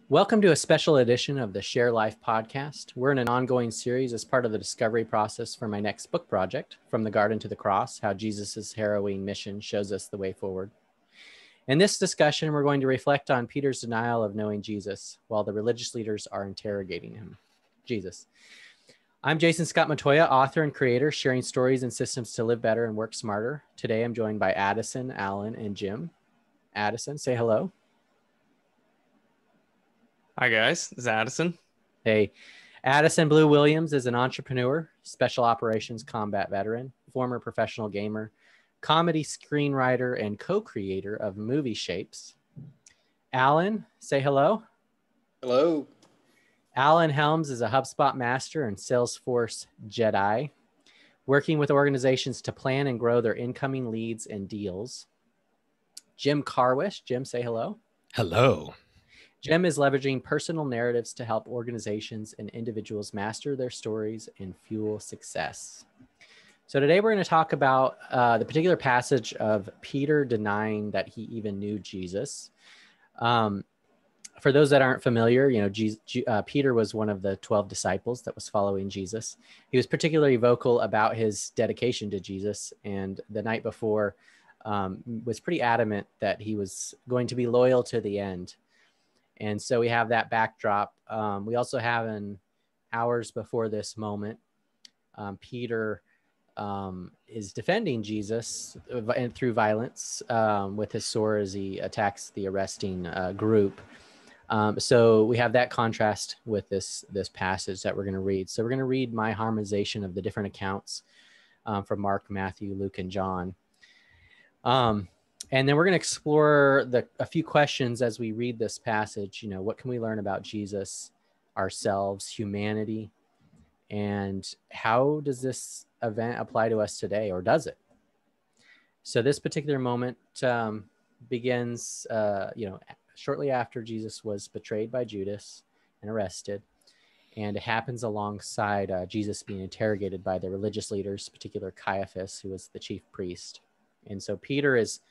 Welcome to a special edition of the Share Life podcast. We're in an ongoing series as part of the discovery process for my next book project, From the Garden to the Cross, How Jesus' Harrowing Mission Shows Us the Way Forward. In this discussion, we're going to reflect on Peter's denial of knowing Jesus while the religious leaders are interrogating him. Jesus. I'm Jason Scott Montoya, author and creator, sharing stories and systems to live better and work smarter. Today, I'm joined by Addison, Alan, and Jim. Addison, say hello. Hi, guys. This is Addison. Hey, Addison Blue Williams is an entrepreneur, special operations combat veteran, former professional gamer, comedy screenwriter, and co-creator of Movie Shapes. Alan, say hello. Hello. Alan Helms is a HubSpot master and Salesforce Jedi, working with organizations to plan and grow their incoming leads and deals. Jim Carwish. Jim, say hello. Hello. Jim is leveraging personal narratives to help organizations and individuals master their stories and fuel success. So today we're going to talk about the particular passage of Peter denying that he even knew Jesus. For those that aren't familiar, Peter was one of the 12 disciples that was following Jesus. He was particularly vocal about his dedication to Jesus, and the night before was pretty adamant that he was going to be loyal to the end. And so we have that backdrop. We also have in hours before this moment, Peter is defending Jesus and through violence with his sword as he attacks the arresting group. So we have that contrast with this passage that we're going to read. So we're going to read my harmonization of the different accounts from Mark, Matthew, Luke, and John. And then we're going to explore a few questions as we read this passage. What can we learn about Jesus, ourselves, humanity, and how does this event apply to us today, or does it? So this particular moment begins, shortly after Jesus was betrayed by Judas and arrested, and it happens alongside Jesus being interrogated by the religious leaders, particularly Caiaphas, who was the chief priest. And so Peter is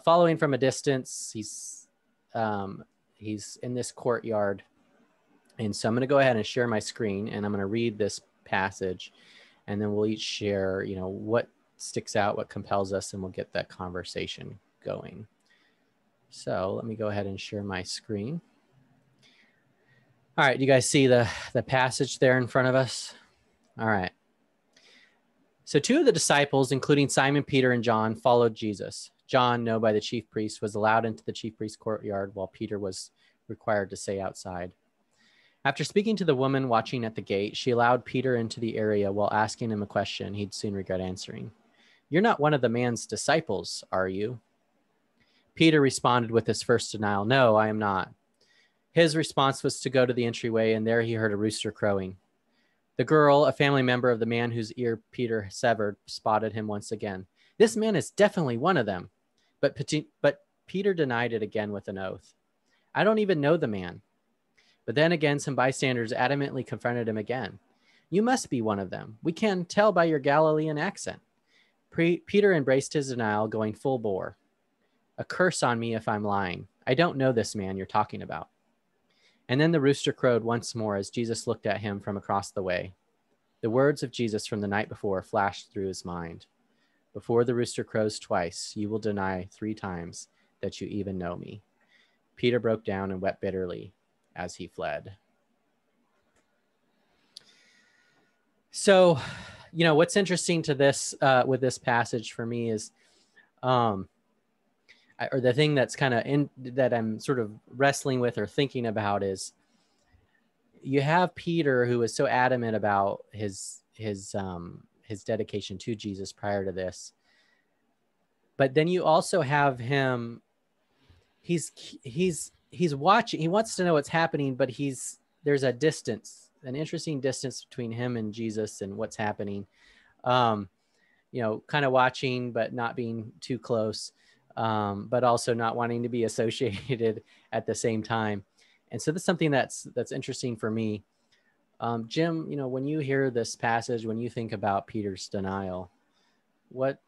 following from a distance. He's in this courtyard. And so I'm going to go ahead and share my screen, and I'm going to read this passage, and then we'll each share, what sticks out, what compels us, and we'll get that conversation going. So let me go ahead and share my screen. All right. You guys see the passage there in front of us? All right. So two of the disciples, including Simon, Peter, and John, followed Jesus. John, known by the chief priest, was allowed into the chief priest's courtyard, while Peter was required to stay outside. After speaking to the woman watching at the gate, she allowed Peter into the area while asking him a question he'd soon regret answering. "You're not one of the man's disciples, are you?" Peter responded with his first denial. "No, I am not." His response was to go to the entryway, and there he heard a rooster crowing. The girl, a family member of the man whose ear Peter severed, spotted him once again. "This man is definitely one of them." But Peter denied it again with an oath. "I don't even know the man." But then again, some bystanders adamantly confronted him again. "You must be one of them. We can tell by your Galilean accent." Peter embraced his denial, going full bore. "A curse on me if I'm lying. I don't know this man you're talking about." And then the rooster crowed once more as Jesus looked at him from across the way. The words of Jesus from the night before flashed through his mind. "Before the rooster crows twice, you will deny 3 times that you even know me." Peter broke down and wept bitterly as he fled. So, what's interesting to this with this passage for me is, or the thing that's kind of that I'm sort of wrestling with or thinking about is, you have Peter, who is so adamant about his dedication to Jesus prior to this, but then you also have him. He's watching. He wants to know what's happening, but there's a distance, an interesting distance between him and Jesus and what's happening. Kind of watching, but not being too close, but also not wanting to be associated at the same time. And so that's something that's interesting for me. Jim, when you hear this passage, when you think about Peter's denial, what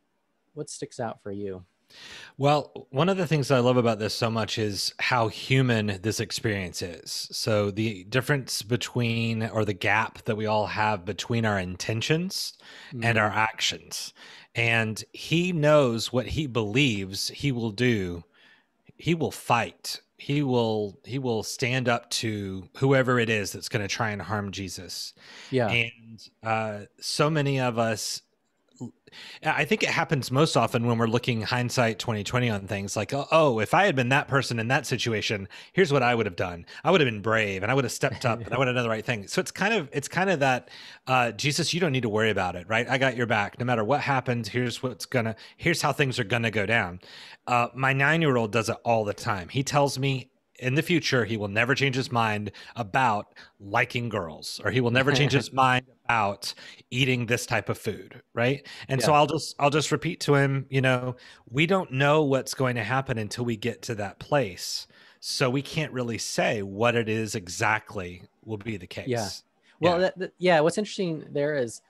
sticks out for you? Well, one of the things I love about this so much is how human this experience is. So the difference between, or the gap that we all have between our intentions and our Mm, actions. And he knows what he believes he will do. He will fight. He will stand up to whoever it is that's going to try and harm Jesus. yeah. And so many of us, I think it happens most often when we're looking hindsight 2020 on things like, oh, if I had been that person in that situation, here's what I would have done. I would have been brave and I would have stepped up and I would have done the right thing. So it's kind of that Jesus, you don't need to worry about it, right? I got your back. No matter what happens, here's how things are gonna go down. My 9-year-old does it all the time. He tells me in the future he will never change his mind about liking girls, or he will never change his mind about eating this type of food, right? And so Yeah. I'll just repeat to him, we don't know what's going to happen until we get to that place. So we can't really say what it is exactly will be the Yeah. case. Well, Yeah. yeah. What's interesting there is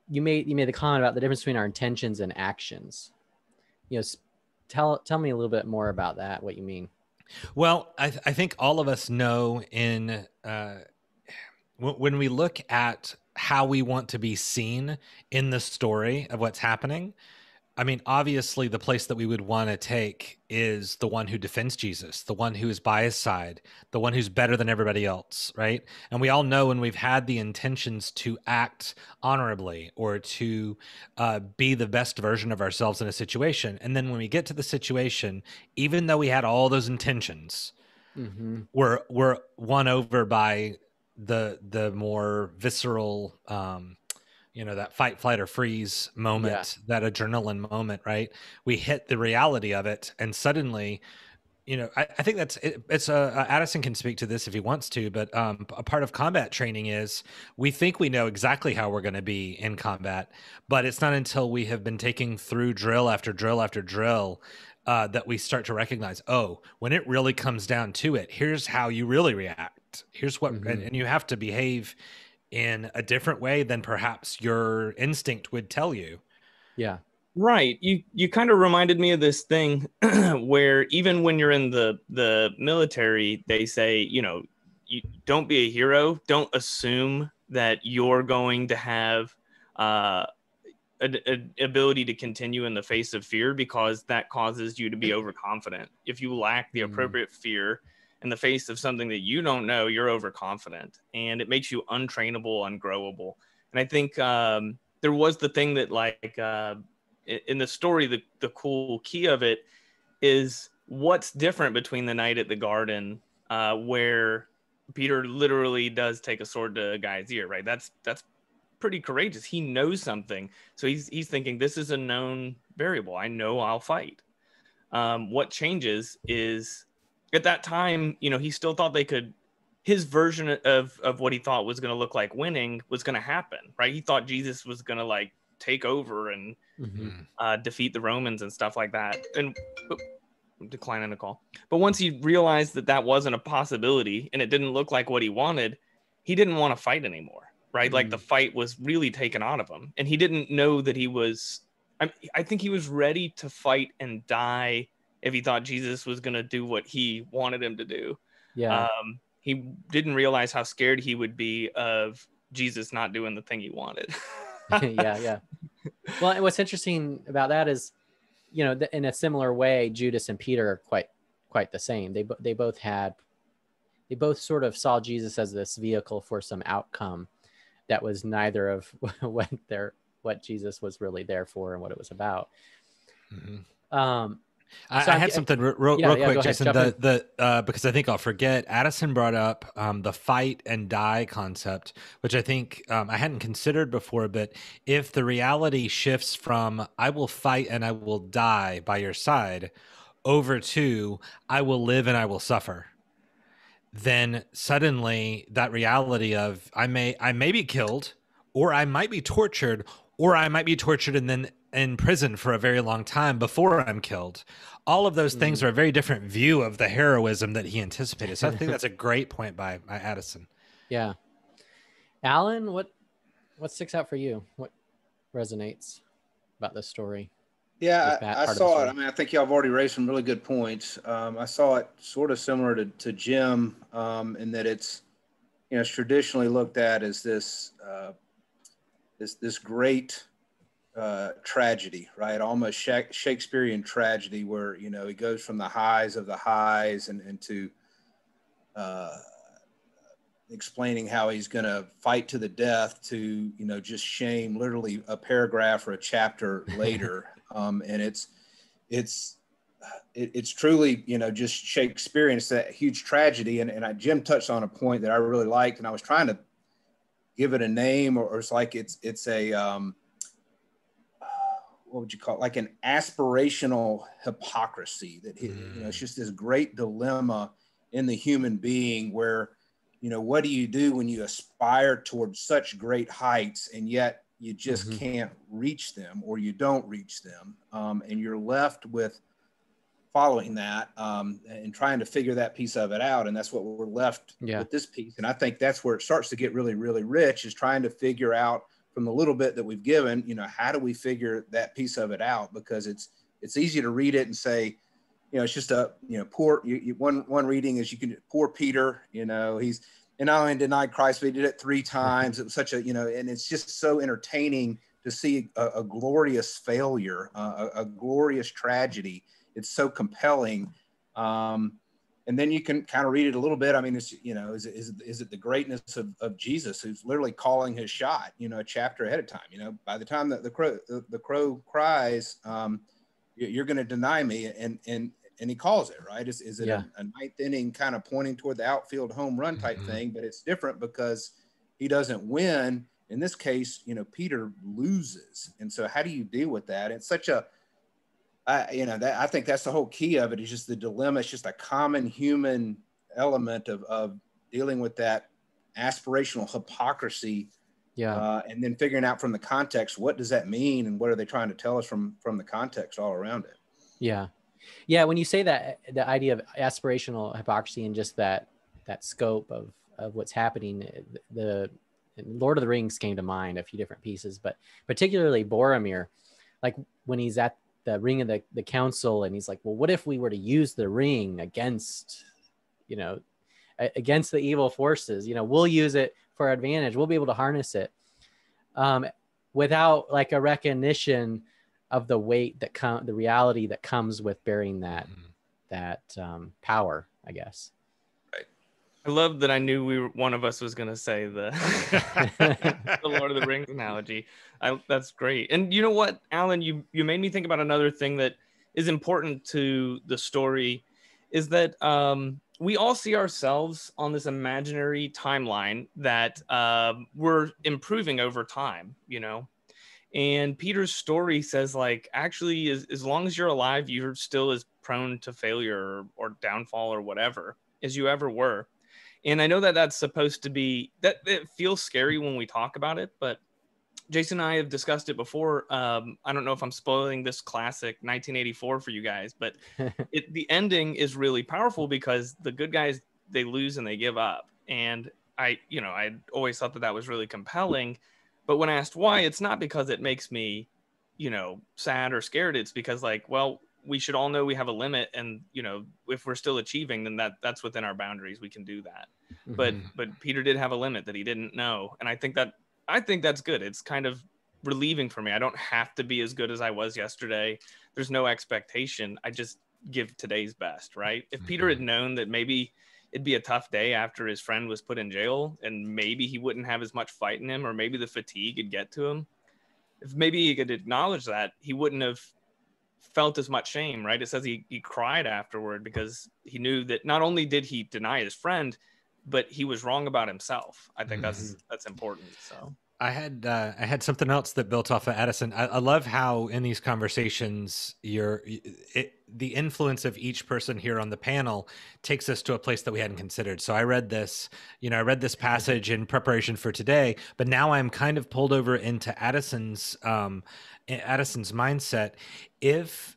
you made the comment about the difference between our intentions and actions. Tell me a little bit more about that. What you mean? Well, I think all of us know when we look at how we want to be seen in the story of what's happening. I mean, obviously, the place that we would want to take is the one who defends Jesus, the one who is by his side, the one who's better than everybody else, right? And we all know when we've had the intentions to act honorably or to be the best version of ourselves in a situation. And then when we get to the situation, even though we had all those intentions, Mm-hmm. we're won over by the more visceral that fight, flight, or freeze Yeah. moment, that adrenaline moment, right? We hit the reality of it, and suddenly, I think it's Addison can speak to this if he wants to, but a part of combat training is we think we know exactly how we're going to be in combat, but it's not until we have been taking through drill after drill after drill that we start to recognize, oh, when it really comes down to it, here's how you really react. Here's what, Mm-hmm. and you have to behave in a different way than perhaps your instinct would tell you. Yeah. Right. You kind of reminded me of this thing where even when you're in the military, they say, you don't be a hero. Don't assume that you're going to have an ability to continue in the face of fear, because that causes you to be overconfident. If you lack the Mm, appropriate fear in the face of something that you don't know, you're overconfident, and it makes you untrainable, ungrowable. And I think there was the thing that, like, in the story, the cool key of it is what's different between the night at the garden, where Peter literally does take a sword to a guy's ear, right? That's pretty courageous. He knows something, so he's thinking, this is a known variable. I know I'll fight. What changes is, at that time, he still thought they could. His version of what he thought was going to look like winning was going to happen, right? He thought Jesus was going to, like, take over and mm-hmm. defeat the Romans and stuff like that. And declining the call. But once he realized that that wasn't a possibility and it didn't look like what he wanted, he didn't want to fight anymore, right? Like, the Mm. fight was really taken out of him, and he didn't know that he was. I think he was ready to fight and die if he thought Jesus was going to do what he wanted him to do. Yeah. He didn't realize how scared he would be of Jesus not doing the thing he wanted. Yeah. Yeah. Well, and what's interesting about that is, in a similar way, Judas and Peter are quite the same. They both sort of saw Jesus as this vehicle for some outcome that was neither of what Jesus was really there for and what it was about. Mm-hmm. Um, I had something real yeah, quick, go ahead, Jason. jump in. Because I think I'll forget. Addison brought up the fight and die concept, which I think I hadn't considered before. But if the reality shifts from "I will fight and I will die by your side" over to "I will live and I will suffer," then suddenly that reality of I may be killed, or I might be tortured, or I might be tortured and then in prison for a very long time before I'm killed. All of those things Mm. are a very different view of the heroism that he anticipated. So I think that's a great point by Addison. Yeah. Alan, what sticks out for you? What resonates about this story? with Yeah, that I part of the saw it. story? I mean, I think y'all have already raised some really good points. I saw it sort of similar to Jim, in that it's, it's traditionally looked at as this great tragedy, right? Almost Shakespearean tragedy, where he goes from the highs of the highs and to explaining how he's going to fight to the death to just shame literally a paragraph or a chapter later. And it's truly just Shakespearean. It's that huge tragedy, and Jim touched on a point that I really liked, and I was trying to give it a name, or it's like it's a what would you call it? Like an aspirational hypocrisy that it's just this great dilemma in the human being where what do you do when you aspire towards such great heights and yet you just can't reach them, or you don't reach them, and you're left with following that and trying to figure that piece of it out. And that's what we're left with this piece. And I think that's where it starts to get really, really rich, is trying to figure out from the little bit that we've given, how do we figure that piece of it out? Because it's easy to read it and say, it's just a, poor, one reading is poor Peter, he's, and not only denied Christ, but he did it 3 times. It was such a, and it's just so entertaining to see a glorious failure, a glorious tragedy. It's so compelling. And then you can kind of read it a little bit. I mean, it's, is it the greatness of Jesus, who's literally calling his shot, a chapter ahead of time, by the time that the crow cries, you're going to deny me. And he calls it, right. Is it a ninth inning kind of pointing toward the outfield home run type thing? But it's different because he doesn't win. In this case, Peter loses. And so how do you deal with that? It's such a, I think that's the whole key of it, is just the dilemma. It's just a common human element of dealing with that aspirational hypocrisy. And then figuring out from the context, what does that mean? And what are they trying to tell us from the context all around it? Yeah. When you say that, the idea of aspirational hypocrisy and just that scope of what's happening, the Lord of the Rings came to mind, a few different pieces, but particularly Boromir, like when he's at the ring of the council and he's like, well, what if we were to use the ring against the evil forces? We'll use it for our advantage. We'll be able to harness it without like a recognition of the weight the reality that comes with bearing that power, I guess. Right. I love that I knew one of us was going to say the Lord of the Rings analogy. That's great. And you know what, Alan, you made me think about another thing that is important to the story, is that we all see ourselves on this imaginary timeline that we're improving over time, And Peter's story says, like, actually, as long as you're alive, you're still as prone to failure or downfall or whatever as you ever were. And I know that that's supposed to be, that it feels scary when we talk about it, but Jason and I have discussed it before. I don't know if I'm spoiling this classic 1984 for you guys, but the ending is really powerful because the good guys, they lose and they give up. And I always thought that was really compelling. But when asked why, it's not because it makes me, sad or scared. It's because, like, well, we should all know we have a limit, and if we're still achieving, then that's within our boundaries. We can do that. But Peter did have a limit that he didn't know, and I think that's good. It's kind of relieving for me. I don't have to be as good as I was yesterday. There's no expectation. I just give today's best, right? If Peter had known that maybe it'd be a tough day after his friend was put in jail, and maybe he wouldn't have as much fight in him, or maybe the fatigue would get to him, if maybe he could acknowledge that, he wouldn't have felt as much shame, right? It says he cried afterward because he knew that not only did he deny his friend, but he was wrong about himself. I think that's important. So I had something else that built off of Addison. I love how in these conversations, the influence of each person here on the panel takes us to a place that we hadn't considered. So I read this passage in preparation for today, but now I'm kind of pulled over into Addison's mindset. If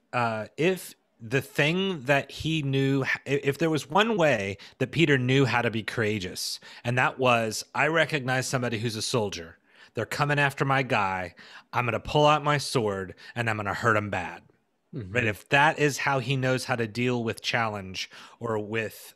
the thing that he knew, if there was one way that Peter knew how to be courageous, and that was, I recognize somebody who's a soldier. They're coming after my guy. I'm going to pull out my sword and I'm going to hurt him bad. right? If that is how he knows how to deal with challenge or with,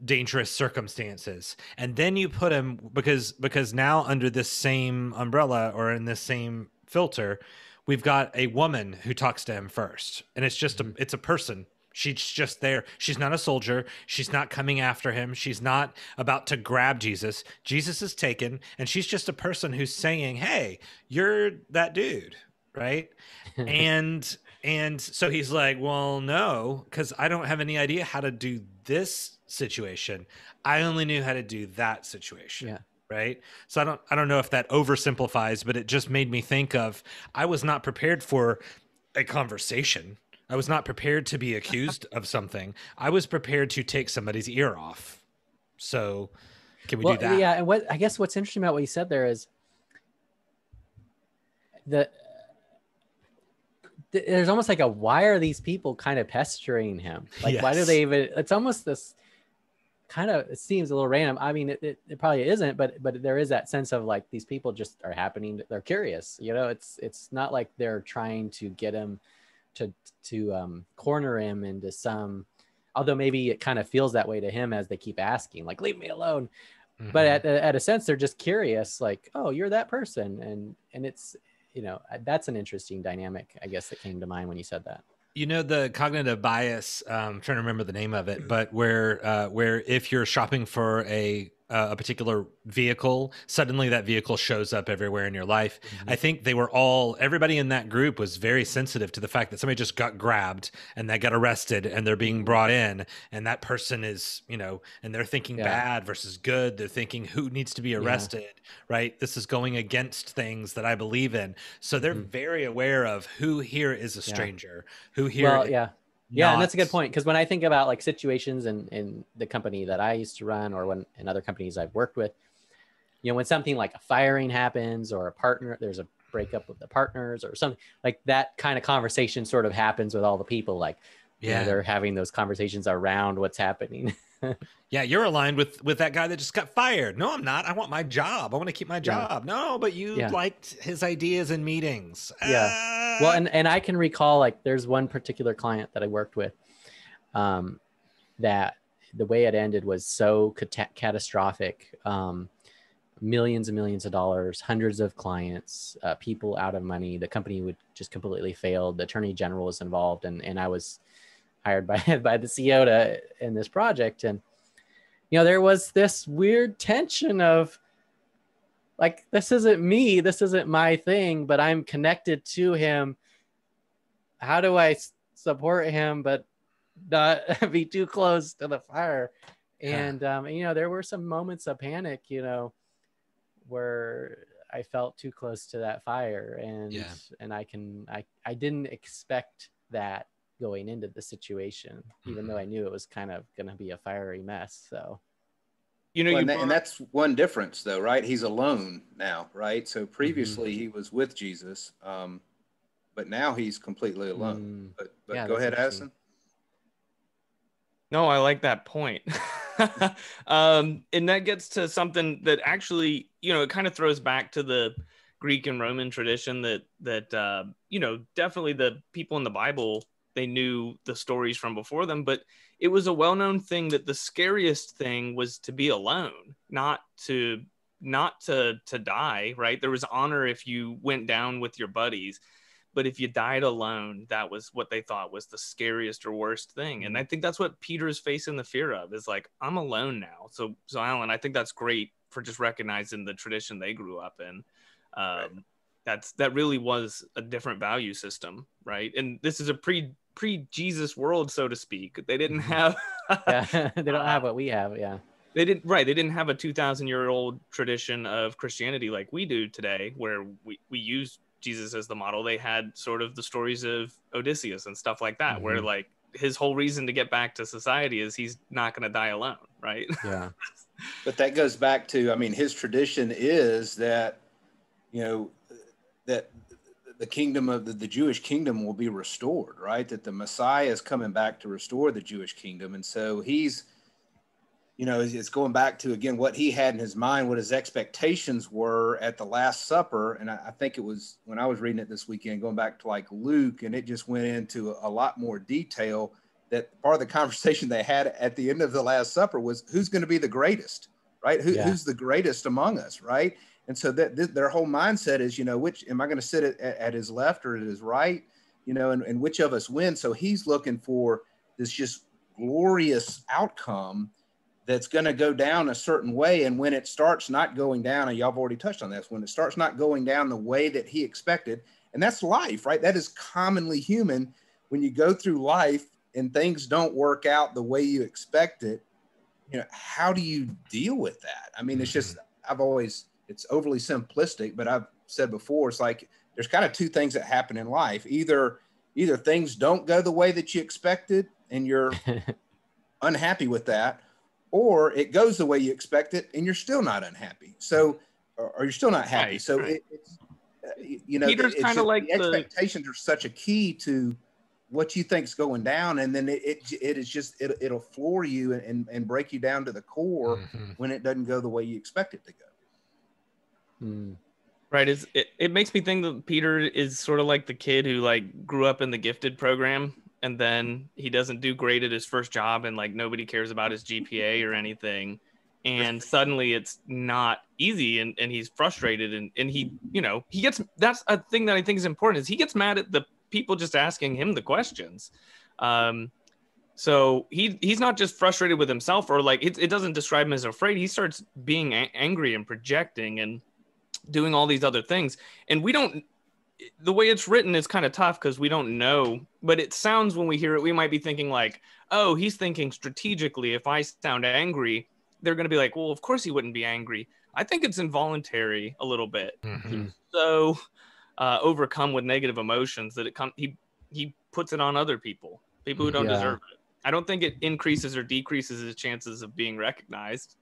dangerous circumstances, and then you put him, because now under this same umbrella or in this same filter, we've got a woman who talks to him first, and it's just it's a person. She's just there. She's not a soldier. She's not coming after him. She's not about to grab Jesus. Jesus is taken, and she's just a person who's saying, "Hey, you're that dude." Right. And so he's like, well, no, because I don't have any idea how to do this situation. I only knew how to do that situation. Yeah. Right. So I don't know if that oversimplifies, but it just made me think of, I was not prepared for a conversation. I was not prepared to be accused of something. I was prepared to take somebody's ear off. So can we do that? Yeah. And I guess what's interesting about what you said there is there's almost like why are these people kind of pestering him? Like, Yes. why do they even, it's almost this kind of, it seems a little random. I mean, it probably isn't, but there is that sense of like, these people just are they're curious, it's not like they're trying to get him to corner him into some, although maybe it kind of feels that way to him as they keep asking, like, leave me alone. But at a sense, they're just curious, like, oh, you're that person. And it's, that's an interesting dynamic, I guess, that came to mind when you said that. The cognitive bias, I'm trying to remember the name of it, but where if you're shopping for a particular vehicle, suddenly that vehicle shows up everywhere in your life. I think everybody in that group was very sensitive to the fact that somebody just got grabbed and they got arrested and they're being brought in, and that person is, and they're thinking bad versus good. They're thinking who needs to be arrested, right? This is going against things that I believe in. So they're very aware of who here is a stranger, who here. Yeah, and that's a good point, because when I think about like situations in the company that I used to run, or when in other companies I've worked with, when something like a firing happens or there's a breakup with the partners or something like that, kind of conversation sort of happens with all the people. Like, they're having those conversations around what's happening. Yeah, you're aligned with that guy that just got fired. No, I'm not. I want my job. I want to keep my job. No, but you liked his ideas in meetings. Well, and I can recall, like, there's one particular client that I worked with that the way it ended was so catastrophic. Millions and millions of dollars, hundreds of clients, people out of money. The company would just completely fail. The attorney general was involved, and I was hired by the CEO in this project. And, there was this weird tension of like, this isn't me, this isn't my thing, but I'm connected to him. How do I support him, but not be too close to the fire? And, there were some moments of panic, where I felt too close to that fire. And I didn't expect that going into the situation, even though I knew it was kind of going to be a fiery mess. So, and that's one difference though, right? He's alone now, right? So previously he was with Jesus, but now he's completely alone. But go ahead, Addison. No, I like that point. And that gets to something that actually, it kind of throws back to the Greek and Roman tradition that definitely the people in the Bible, they knew the stories from before them, but it was a well-known thing that the scariest thing was to be alone, not to die, right? There was honor if you went down with your buddies, but if you died alone, that was what they thought was the scariest or worst thing. And I think that's what Peter is facing the fear of, is like, I'm alone now. So Alan, I think that's great for just recognizing the tradition they grew up in. That really was a different value system, right? And this is a pre-Jesus world, so to speak. They didn't have they don't have what we have. They didn't have a 2,000-year-old tradition of Christianity like we do today, where we use Jesus as the model. They had sort of the stories of Odysseus and stuff like that, where like his whole reason to get back to society is he's not going to die alone, right? Yeah. But that goes back to, his tradition is that, that the kingdom of the Jewish kingdom will be restored, right? That the Messiah is coming back to restore the Jewish kingdom. And so he's it's going back to, again, what he had in his mind, what his expectations were at the Last Supper. And I think it was when I was reading it this weekend, going back to like Luke, and it just went into a lot more detail. That part of the conversation they had at the end of the Last Supper was who's going to be the greatest, right? Who's the greatest among us, right? And so that their whole mindset is, which am I going to sit at his left or at his right, and which of us wins? So he's looking for this just glorious outcome that's going to go down a certain way. And when it starts not going down, and y'all have already touched on this, when it starts not going down the way that he expected, and that's life, right? That is commonly human. When you go through life and things don't work out the way you expect it, how do you deal with that? I mean, it's just, it's overly simplistic, but I've said before, it's like, there's kind of two things that happen in life. Either things don't go the way that you expected and you're unhappy with that, or it goes the way you expect it and you're still not unhappy. So, or you're still not happy. Right, so right. It's Peter's kind of like the expectations are such a key to what you think's going down. And then it'll floor you and break you down to the core when it doesn't go the way you expect it to go. Right. It makes me think that Peter is sort of like the kid who like grew up in the gifted program, and then he doesn't do great at his first job, and like nobody cares about his GPA or anything. And suddenly it's not easy, and he's frustrated, and he gets, that's a thing that I think is important, is he gets mad at the people just asking him the questions. So he's not just frustrated with himself, or like it doesn't describe him as afraid. He starts being angry and projecting and doing all these other things. And the way it's written is kind of tough because we don't know, but it sounds, when we hear it, we might be thinking like, oh, he's thinking strategically. If I sound angry, they're going to be like, well, of course he wouldn't be angry. I think it's involuntary a little bit. So overcome with negative emotions that he puts it on other people who don't deserve it. I don't think it increases or decreases his chances of being recognized.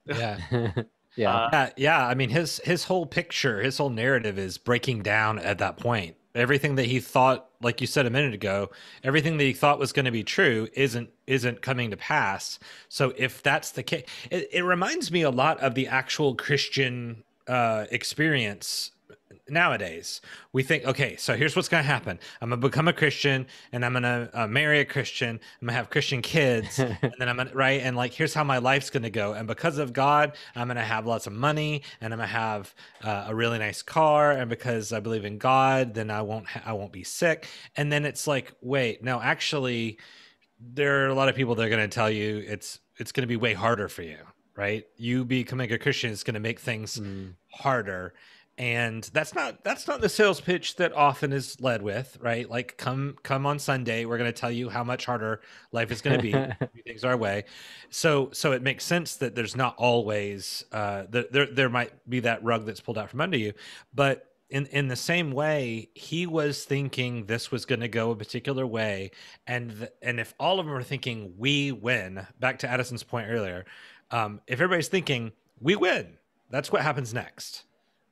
I mean, his whole picture, his whole narrative is breaking down at that point. Everything that he thought, like you said a minute ago, everything that he thought was going to be true isn't coming to pass. So if that's the case, it reminds me a lot of the actual Christian experience. Nowadays, we think, okay, so here's what's going to happen. I'm going to become a Christian, and I'm going to marry a Christian. I'm going to have Christian kids, and then I'm going to, right? And like, here's how my life's going to go. And because of God, I'm going to have lots of money, and I'm going to have a really nice car. And because I believe in God, then I won't be sick. And then it's like, wait, no, actually, there are a lot of people that are going to tell you it's going to be way harder for you, right? You becoming a Christian is going to make things harder. And that's not the sales pitch that often is led with, right? Like, come on Sunday, we're going to tell you how much harder life is going to be. Do things our way. So it makes sense that there's not always there might be that rug that's pulled out from under you, but in the same way, he was thinking this was going to go a particular way, and if all of them are thinking we win, back to Addison's point earlier, if everybody's thinking we win, that's what happens next.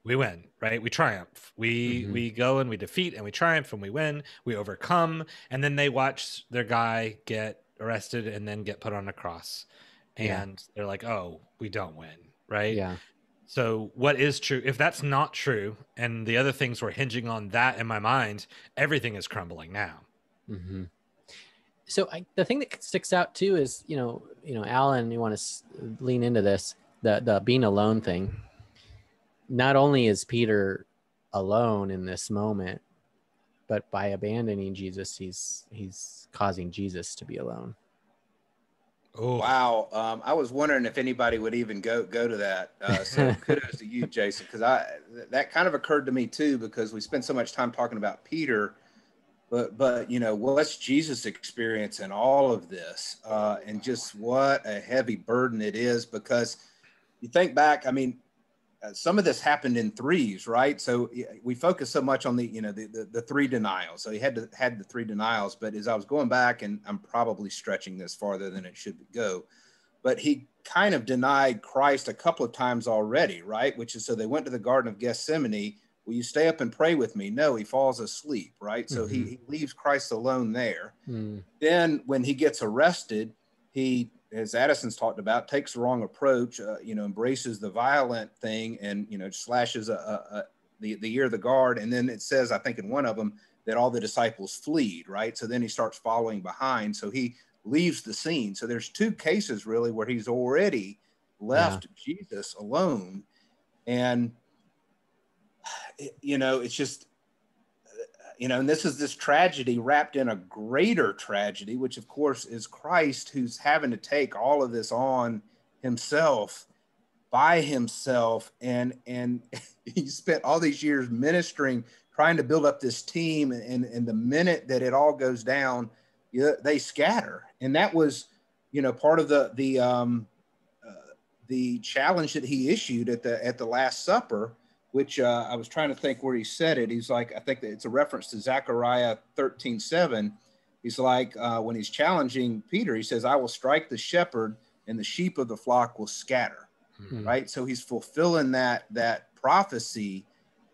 We win, right? We triumph. We go and we defeat and we triumph and we win. We overcome. And then they watch their guy get arrested and then get put on a cross. And they're like, oh, we don't win, right? Yeah. So what is true? If that's not true, and the other things were hinging on that in my mind, everything is crumbling now. So the thing that sticks out too is, Alan, you want to lean into this, the being alone thing. Not only is Peter alone in this moment, but by abandoning Jesus, he's causing Jesus to be alone. Oh wow! I was wondering if anybody would even go to that. So kudos to you, Jason, because that kind of occurred to me too, because we spend so much time talking about Peter, but what's Jesus' experience in all of this, and just what a heavy burden it is. Because you think back, I mean, some of this happened in threes, right? So we focus so much on the three denials. So he had the three denials, but as I was going back, and I'm probably stretching this farther than it should go, but he kind of denied Christ a couple of times already, right? Which is, so they went to the Garden of Gethsemane. Will you stay up and pray with me? No, he falls asleep, right? So he leaves Christ alone there. Then when he gets arrested, he as Addison's talked about, takes the wrong approach, embraces the violent thing and, slashes the ear of the guard. And then it says, I think in one of them, that all the disciples fleed, right? So then he starts following behind. So he leaves the scene. So there's two cases really where he's already left Jesus alone. And, it's just, and this is this tragedy wrapped in a greater tragedy, which of course is Christ, who's having to take all of this on himself by himself. And he spent all these years ministering, trying to build up this team. And the minute that it all goes down, they scatter. And that was, part of the challenge that he issued at the Last Supper, which I was trying to think where he said it. He's like, I think that it's a reference to Zechariah 13:7. He's like, when he's challenging Peter, he says, I will strike the shepherd and the sheep of the flock will scatter. Mm-hmm. Right. So he's fulfilling that prophecy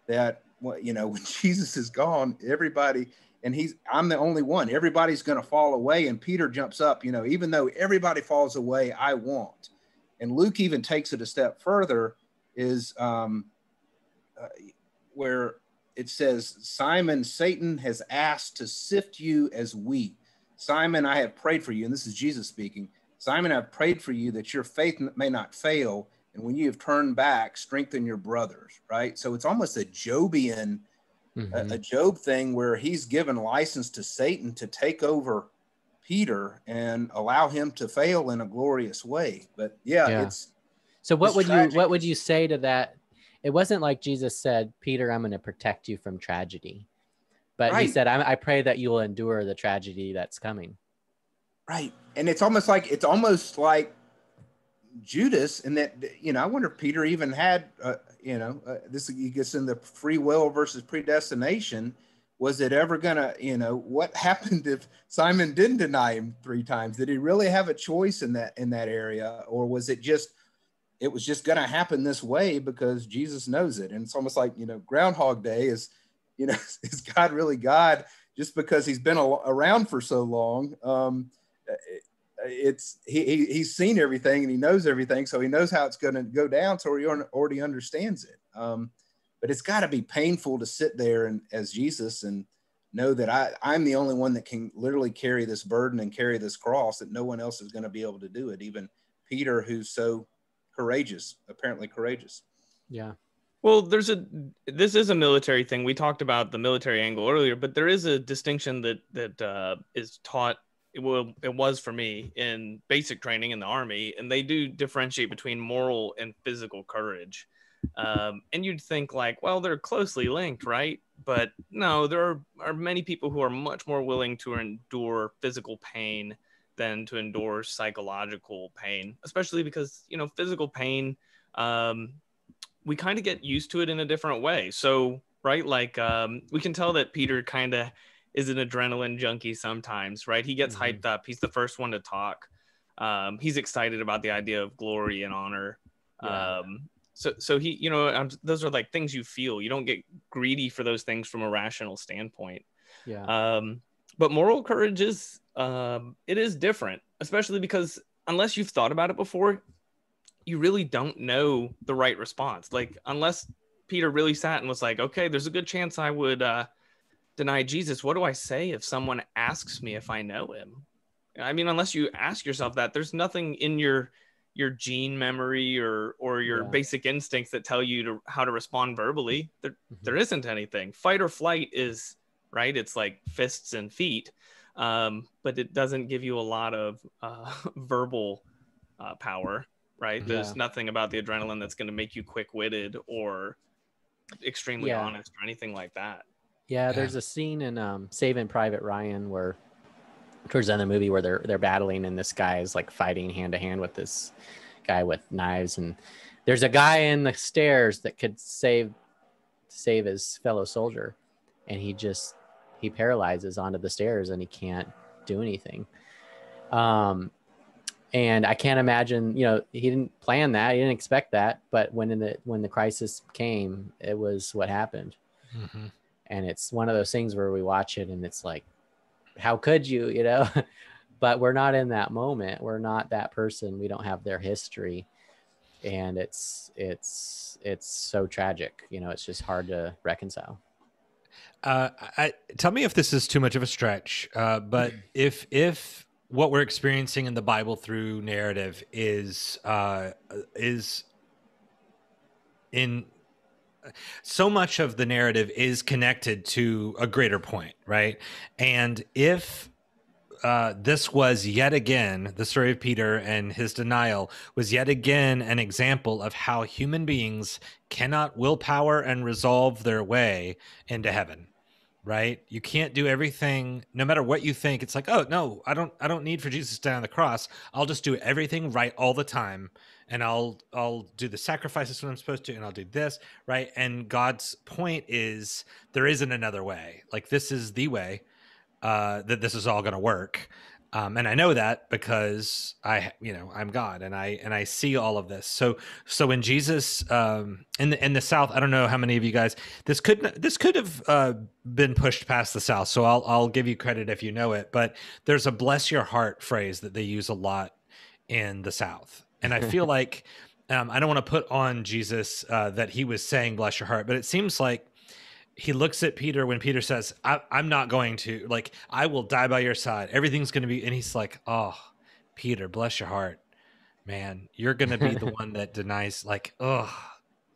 that, when Jesus is gone, everybody, and I'm the only one, everybody's going to fall away. And Peter jumps up, even though everybody falls away, I won't. And Luke even takes it a step further, is where it says, Simon, Satan has asked to sift you as wheat. Simon, I have prayed for you. And this is Jesus speaking. Simon, I've prayed for you that your faith may not fail. And when you have turned back, strengthen your brothers, right? So it's almost a Jobian, a Job thing where he's given license to Satan to take over Peter and allow him to fail in a glorious way. But it's so what would you say to that? It wasn't like Jesus said, Peter, I'm going to protect you from tragedy, but he said, I pray that you will endure the tragedy that's coming. Right. And it's almost like Judas, and that, I wonder if Peter even had, this he gets into free will versus predestination. Was it ever gonna, what happened if Simon didn't deny him 3 times? Did he really have a choice in that area? Or was it just gonna happen this way because Jesus knows it? And it's almost like, Groundhog Day is, is God really God just because he's been around for so long? He's seen everything and he knows everything, so he knows how it's going to go down, so he already understands it. But it's got to be painful to sit there and as Jesus and know that I'm the only one that can literally carry this burden and carry this cross, that no one else is going to be able to do it, even Peter, who's so apparently courageous. Yeah. Well, this is a military thing. We talked about the military angle earlier, but there is a distinction that is taught. It was for me in basic training in the Army, and they do differentiate between moral and physical courage. And you'd think like, well, they're closely linked, right? But no, there are many people who are much more willing to endure physical pain than to endure psychological pain, especially because, physical pain, we kind of get used to it in a different way. So, right, like we can tell that Peter kind of is an adrenaline junkie sometimes, right? He gets hyped up. He's the first one to talk. He's excited about the idea of glory and honor. Yeah. So he, those are like things you feel. You don't get greedy for those things from a rational standpoint. Yeah. But moral courage is, it is different, especially because unless you've thought about it before, you really don't know the right response. Like, unless Peter really sat and was like, okay, there's a good chance I would deny Jesus. What do I say if someone asks me if I know him? I mean, unless you ask yourself that, there's nothing in your gene memory or your basic instincts that tell you how to respond verbally. There isn't anything. Fight or flight is, right? It's like fists and feet, but it doesn't give you a lot of verbal power, right? There's nothing about the adrenaline that's going to make you quick-witted or extremely honest or anything like that. Yeah, there's a scene in Saving Private Ryan where towards the end of the movie where they're battling and this guy is like fighting hand to hand with this guy with knives, and there's a guy in the stairs that could save his fellow soldier, and he paralyzes onto the stairs and he can't do anything. And I can't imagine, he didn't plan that, he didn't expect that, but when the crisis came, it was what happened. And it's one of those things where we watch it and it's like, how could you, but we're not in that moment. We're not that person. We don't have their history. And it's so tragic. You know, it's just hard to reconcile. Tell me if this is too much of a stretch, but if what we're experiencing in the Bible through narrative is in so much of the narrative is connected to a greater point, right? And if this was yet again, the story of Peter and his denial was yet again an example of how human beings cannot willpower and resolve their way into heaven, right? You can't do everything, no matter what you think. It's like, oh no, I don't need for Jesus to die on the cross. I'll just do everything right all the time, and I'll do the sacrifices when I'm supposed to, and I'll do this, right? And God's point is there isn't another way. Like, this is the way that this is all going to work. And I know that because I'm God, and I see all of this. So when Jesus in the South, I don't know how many of you guys, this could have been pushed past the South. So I'll give you credit if you know it, but there's a bless your heart phrase that they use a lot in the South. And I feel like, I don't want to put on Jesus that he was saying bless your heart, but it seems like he looks at Peter when Peter says, I'm not going to, like, I will die by your side. Everything's going to be, and he's like, oh, Peter, bless your heart, man. You're going to be the one that denies, like, oh,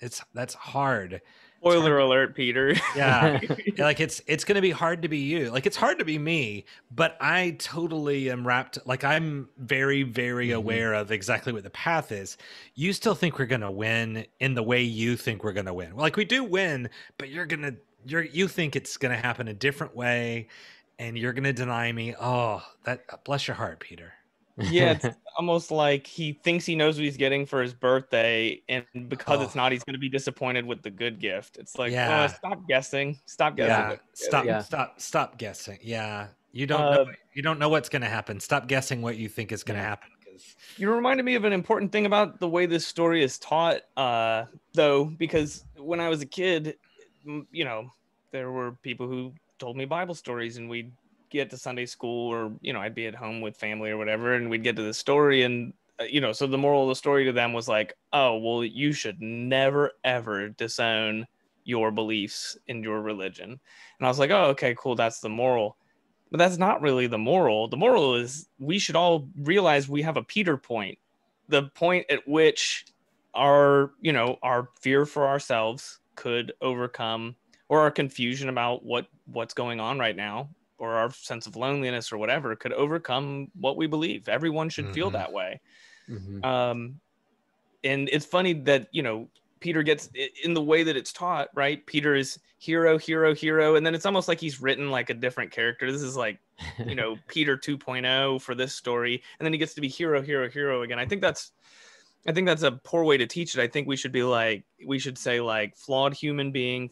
that's hard. Spoiler alert, Peter. Yeah. Like, it's going to be hard to be you. Like, it's hard to be me, but I totally am wrapped. Like, I'm very, very aware of exactly what the path is. You still think we're going to win in the way you think we're going to win. Like, we do win, but you think it's going to happen a different way, and you're going to deny me. Oh, that, bless your heart, Peter. Yeah, it's almost like he thinks he knows what he's getting for his birthday, and because it's not, he's going to be disappointed with the good gift. It's like, stop guessing. Stop guessing. Stop guessing. Yeah. You don't know what's going to happen. Stop guessing what you think is going to happen. You reminded me of an important thing about the way this story is taught, though, because when I was a kid, there were people who told me Bible stories, and we'd get to Sunday school, or I'd be at home with family or whatever, and we'd get to the story, and so the moral of the story to them was like, oh well, you should never ever disown your beliefs in your religion. And I was like, oh, okay, cool, that's the moral. But that's not really the moral. The moral is we should all realize we have a Peter point, the point at which our fear for ourselves could overcome, or our confusion about what's going on right now, or our sense of loneliness or whatever could overcome what we believe. Everyone should feel that way. And it's funny that, Peter gets, in the way that it's taught, right? Peter is hero. And then it's almost like he's written like a different character. This is like, Peter 2.0 for this story. And then he gets to be hero again. I think that's a poor way to teach it. I think we should say like flawed human being,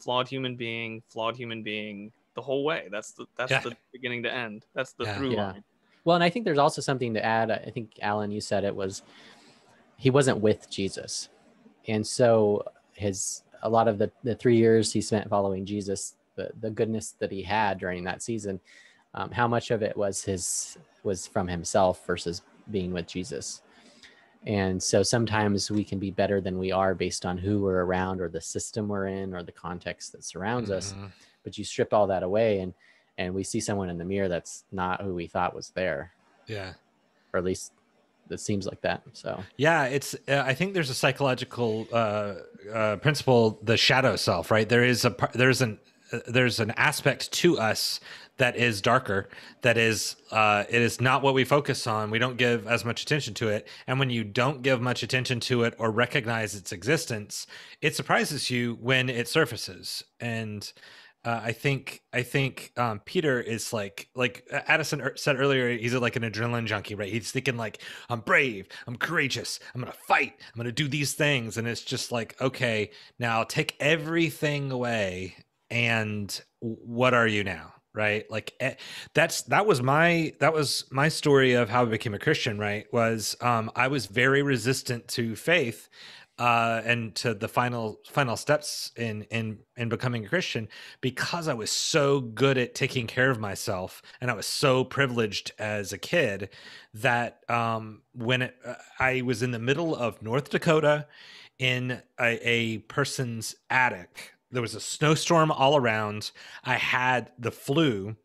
the whole way. That's the beginning to end. That's the through line. Well, and I think there's also something to add. I think, Alan, you said it was, he wasn't with Jesus. And so a lot of the 3 years he spent following Jesus, the goodness that he had during that season, how much of it was from himself versus being with Jesus. And so sometimes we can be better than we are based on who we're around, or the system we're in, or the context that surrounds us. But you strip all that away, and we see someone in the mirror that's not who we thought was there. Yeah. Or at least it seems like that. So yeah, it's I think there's a psychological principle, the shadow self, right? There's an aspect to us that is darker, that is it is not what we focus on. We don't give as much attention to it. And when you don't give much attention to it or recognize its existence, it surprises you when it surfaces. And I think Peter is like Addison said earlier, he's like an adrenaline junkie, right? He's thinking like, I'm brave, I'm courageous, I'm going to fight, I'm going to do these things. And it's just like, okay, now take everything away. And what are you now? Right? Like that was my story of how I became a Christian, right? Was I was very resistant to faith and to the final steps in becoming a Christian, because I was so good at taking care of myself, and I was so privileged as a kid that when I was in the middle of North Dakota in a person's attic, there was a snowstorm all around. I had the flu.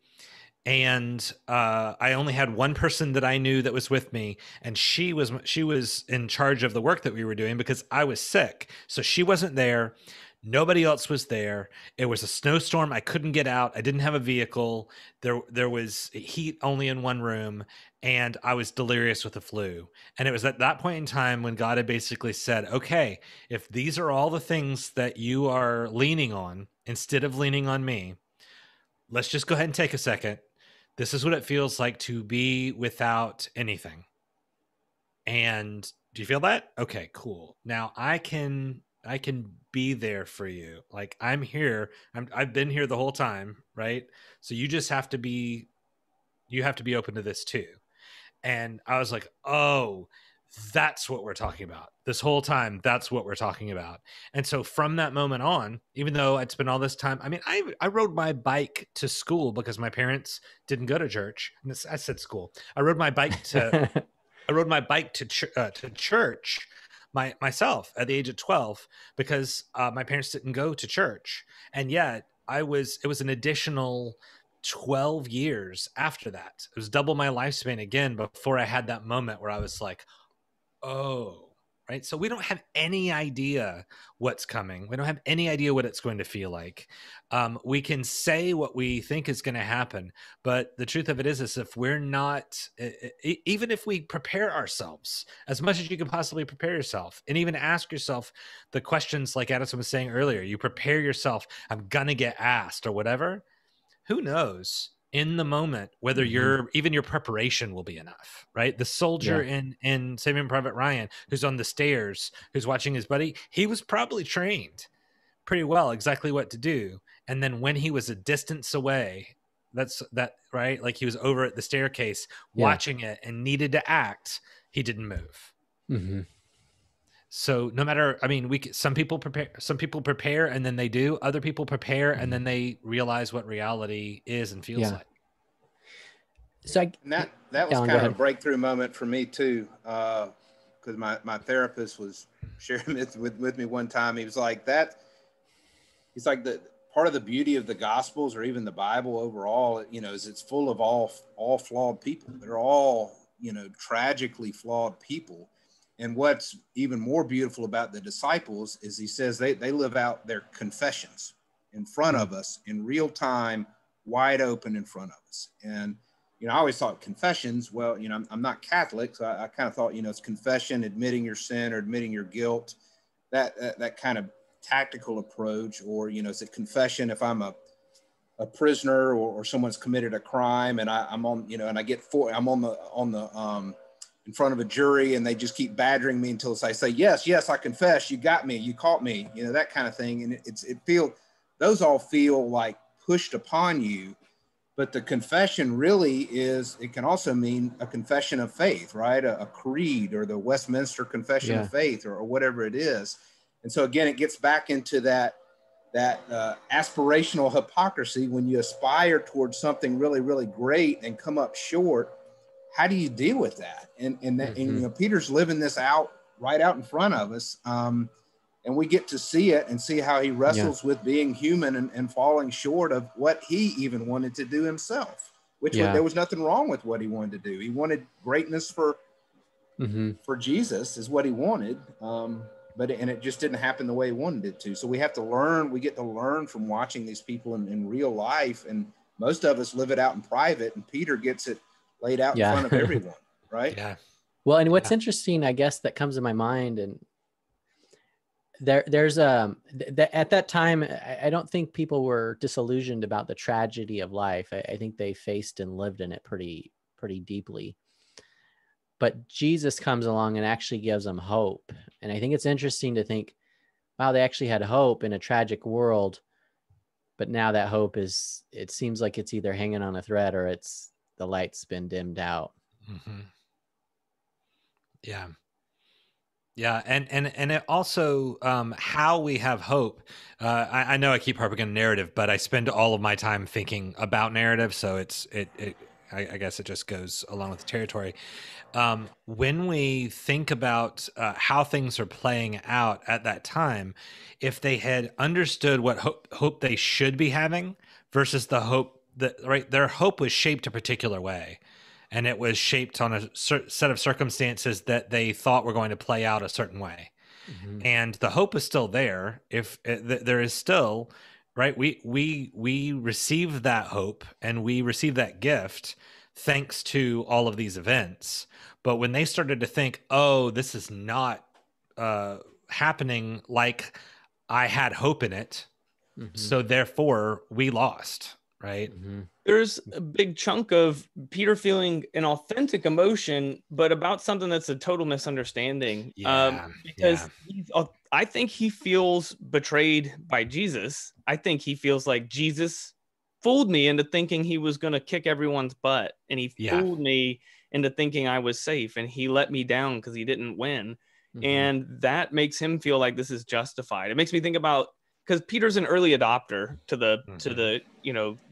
And I only had one person that I knew that was with me, and she was in charge of the work that we were doing because I was sick. So she wasn't there. Nobody else was there. It was a snowstorm. I couldn't get out. I didn't have a vehicle. There was heat only in one room, and I was delirious with the flu. And it was at that point in time when God had basically said, okay, if these are all the things that you are leaning on instead of leaning on me, let's just go ahead and take a second. This is what it feels like to be without anything. And do you feel that? Okay, cool. Now I can be there for you. Like, I'm here. I've been here the whole time, right? So you just have to be open to this too. And I was like, oh, that's what we're talking about. This whole time, that's what we're talking about. And so from that moment on, even though I'd spent all this time, I mean, I rode my bike to school because my parents didn't go to church. I said school. I rode my bike to church myself at the age of 12 because my parents didn't go to church. And yet it was an additional 12 years after that. It was double my lifespan again before I had that moment where I was like, oh, right. So we don't have any idea what's coming. We don't have any idea what it's going to feel like. We can say what we think is going to happen, but the truth of it is if we're not, even if we prepare ourselves as much as you can possibly prepare yourself, and even ask yourself the questions like Addison was saying earlier, you prepare yourself, I'm going to get asked or whatever. Who knows in the moment whether your preparation will be enough, right? The soldier in Saving Private Ryan, who's on the stairs, who's watching his buddy, he was probably trained pretty well exactly what to do. And then when he was a distance away, right? Like he was over at the staircase watching it and needed to act, he didn't move. Mm-hmm. So no matter, I mean, some people prepare and then they do. Other people prepare and then they realize what reality is and feels like. So that was kind of a breakthrough moment for me too, because my therapist was sharing this with me one time. He was like that. He's like the part of the beauty of the Gospels or even the Bible overall, is it's full of all flawed people. They're all tragically flawed people. And what's even more beautiful about the disciples is he says they live out their confessions in front of us in real time, wide open in front of us. And, I always thought confessions, well, I'm not Catholic, so I kind of thought, it's confession, admitting your sin or admitting your guilt, that kind of tactical approach, or, is it confession if I'm a prisoner or someone's committed a crime and I'm on, and I'm on the in front of a jury and they just keep badgering me until I say, yes, I confess, you got me, you caught me, that kind of thing. And those all feel like pushed upon you, but the confession really it can also mean a confession of faith, right? A creed or the Westminster Confession of Faith or whatever it is. And so again, it gets back into that aspirational hypocrisy. When you aspire towards something really, really great and come up short, how do you deal with that? And Peter's living this out right out in front of us. And we get to see it and see how he wrestles with being human and falling short of what he even wanted to do himself, there was nothing wrong with what he wanted to do. He wanted greatness for Jesus is what he wanted. But it just didn't happen the way he wanted it to. So we get to learn from watching these people in real life. And most of us live it out in private, and Peter gets it laid out in front of everyone. Right. Yeah. Well, and what's interesting, I guess, that comes to my mind, and there's at that time, I don't think people were disillusioned about the tragedy of life. I think they faced and lived in it pretty deeply. But Jesus comes along and actually gives them hope. And I think it's interesting to think, wow, they actually had hope in a tragic world. But now that hope it seems like it's either hanging on a thread or the light's been dimmed out. Mm-hmm. Yeah. Yeah, and it also how we have hope. I know I keep harping on narrative, but I spend all of my time thinking about narrative, so I guess it just goes along with the territory. When we think about how things are playing out at that time, if they had understood what hope they should be having versus the hope that, right, their hope was shaped a particular way, and it was shaped on a set of circumstances that they thought were going to play out a certain way. Mhm. And the hope is still there. If there is still, right, we receive that hope and we receive that gift thanks to all of these events. But when they started to think, oh, this is not happening like I had hope in it, Mhm. so therefore we lost, right? Mhm. There's a big chunk of Peter feeling an authentic emotion, but about something that's a total misunderstanding. Yeah, Because I think he feels betrayed by Jesus. I think he feels like Jesus fooled me into thinking he was going to kick everyone's butt, and he Yeah. fooled me into thinking I was safe, and he let me down because he didn't win. Mhm. And that makes him feel like this is justified. It makes me think about, because Peter's an early adopter to the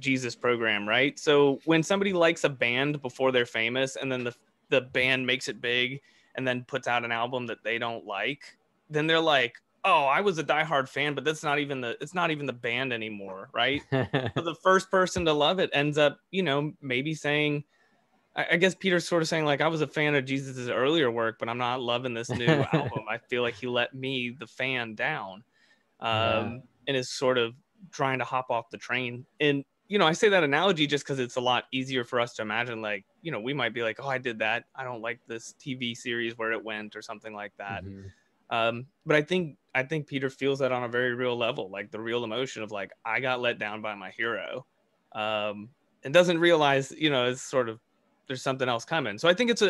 Jesus program, right? So when somebody likes a band before they're famous, and then the band makes it big and then puts out an album that they don't like, then they're like, oh, I was a diehard fan, but it's not even the band anymore, right? So the first person to love it ends up, maybe saying, I guess Peter's sort of saying, like, I was a fan of Jesus's earlier work, but I'm not loving this new album. I feel like he let me, the fan, down. And is sort of trying to hop off the train. And, I say that analogy just because it's a lot easier for us to imagine, like, we might be like, oh, I did that. I don't like this TV series where it went, or something like that. Mhm. But I think Peter feels that on a very real level, like the real emotion of, like, I got let down by my hero, and doesn't realize, it's sort of, there's something else coming. So I think it's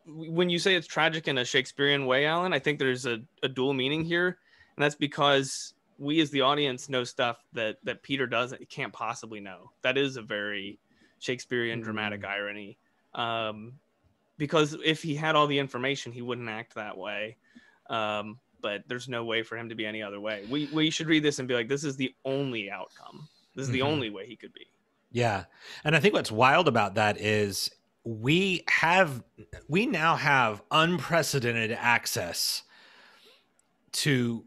when you say it's tragic in a Shakespearean way, Alan, I think there's a dual meaning here. And that's because we as the audience know stuff that Peter doesn't, can't possibly know. That is a very Shakespearean dramatic irony. Because if he had all the information, he wouldn't act that way. But there's no way for him to be any other way. We should read this and be like, this is the only outcome. This is the only way he could be. Yeah. And I think what's wild about that is we now have unprecedented access to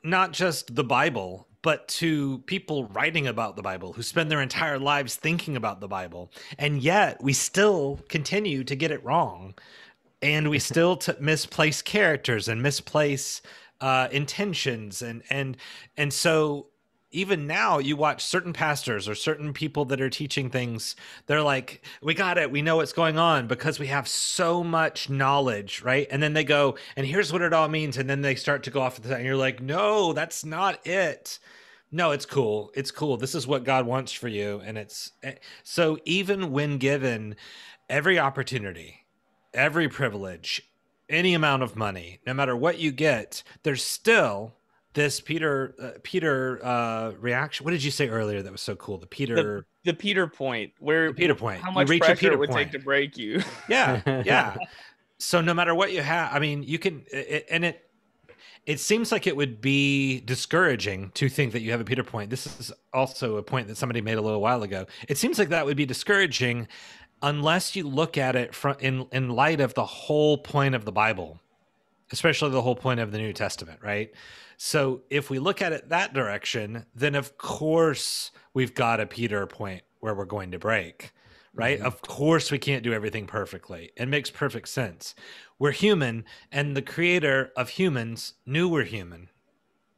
not just the Bible, but to people writing about the Bible who spend their entire lives thinking about the Bible. And yet we still continue to get it wrong. And we still misplace characters and misplace intentions. And so even now you watch certain pastors or certain people that are teaching things, they're like, we got it, we know what's going on because we have so much knowledge, right? And then they go, and here's what it all means, and then they start to go off at the, and you're like, no, that's not it. No, it's cool, this is what God wants for you. And it's so even when given every opportunity, every privilege, any amount of money, no matter what you get, there's still this Peter reaction. What did you say earlier that was so cool? The Peter point, where the Peter point. How much you reach pressure a Peter it would point. take to break you. Yeah. So no matter what you have, I mean, you can, it seems like it would be discouraging to think that you have a Peter point. This is also a point that somebody made a little while ago. It seems like that would be discouraging unless you look at it in light of the whole point of the Bible, especially the whole point of the New Testament, right? So if we look at it that direction, then of course we've got a Peter point where we're going to break, right? Of course we can't do everything perfectly. It makes perfect sense. We're human, and the creator of humans knew we're human,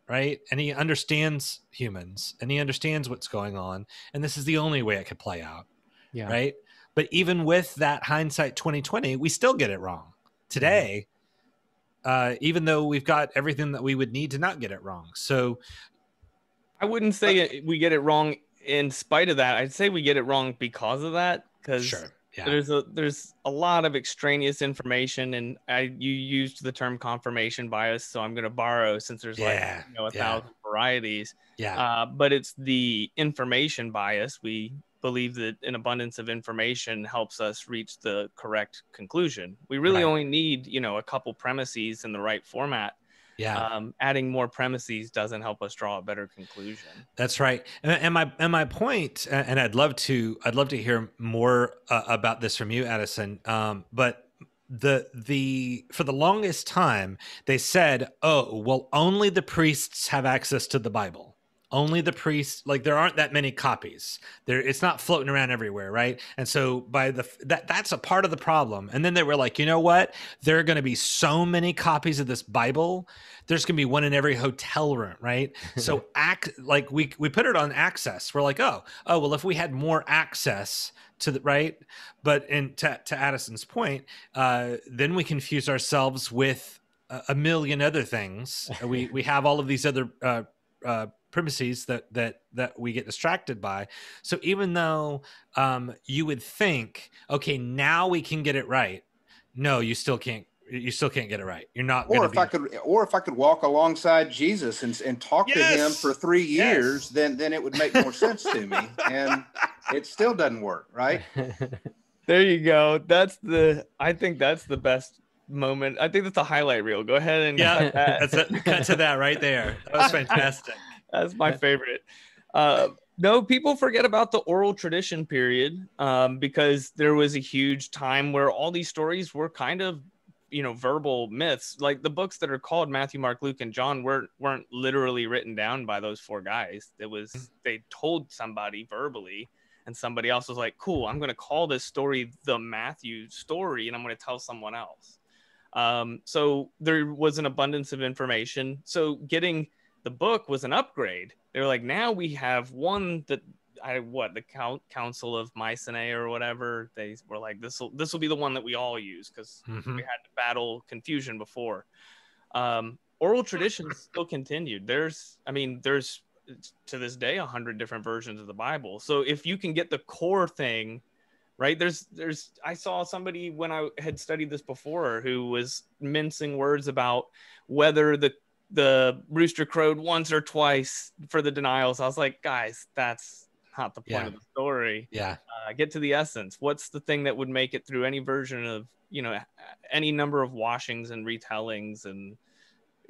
right? And he understands humans, and he understands what's going on, and this is the only way it could play out, right? But even with that hindsight 2020, we still get it wrong today. Even though we've got everything that we would need to not get it wrong. So I wouldn't say we get it wrong in spite of that. I'd say we get it wrong because of that. Because there's a lot of extraneous information, and you used the term confirmation bias, so I'm going to borrow, since there's 1,000 varieties. But it's the information bias. We believe that an abundance of information helps us reach the correct conclusion. We really only need, a couple premises in the right format. Yeah. Adding more premises doesn't help us draw a better conclusion. That's right. And my point, and I'd love to hear more about this from you, Addison. But for the longest time, they said, oh, well, only the priests have access to the Bible. Only the priests, like there aren't that many copies there. It's not floating around everywhere. Right. And so that's a part of the problem. And then they were like, you know what? There are going to be so many copies of this Bible. There's going to be one in every hotel room. Right. So we put it on access. We're like, well, if we had more access to the right. But to Addison's point, then we confuse ourselves with a million other things. We have all of these other, premises that we get distracted by. So even though you would think, okay, now we can get it right, no, you still can't get it right. You're not. Or if I could walk alongside Jesus and talk to him for 3 years, then it would make more sense to me. And it still doesn't work, right? There you go. I think that's the best moment. I think that's a highlight reel. Go ahead and cut that. Cut to that right there. That was fantastic. That's my favorite. No, people forget about the oral tradition period because there was a huge time where all these stories were kind of, verbal myths. Like the books that are called Matthew, Mark, Luke, and John weren't literally written down by those 4 guys. They told somebody verbally, and somebody else was like, cool, I'm going to call this story the Matthew story, and I'm going to tell someone else. So there was an abundance of information. So getting the book was an upgrade. They were like, now we have one that the Council of Mycenae or whatever. They were like, this will be the one that we all use because we had to battle confusion before. Oral traditions still continued. There's to this day 100 different versions of the Bible. So if you can get the core thing right, I saw somebody when I had studied this before who was mincing words about whether the rooster crowed once or twice for the denials. I was like, guys, that's not the point of the story. Yeah. Get to the essence. What's the thing that would make it through any version of, any number of washings and retellings, and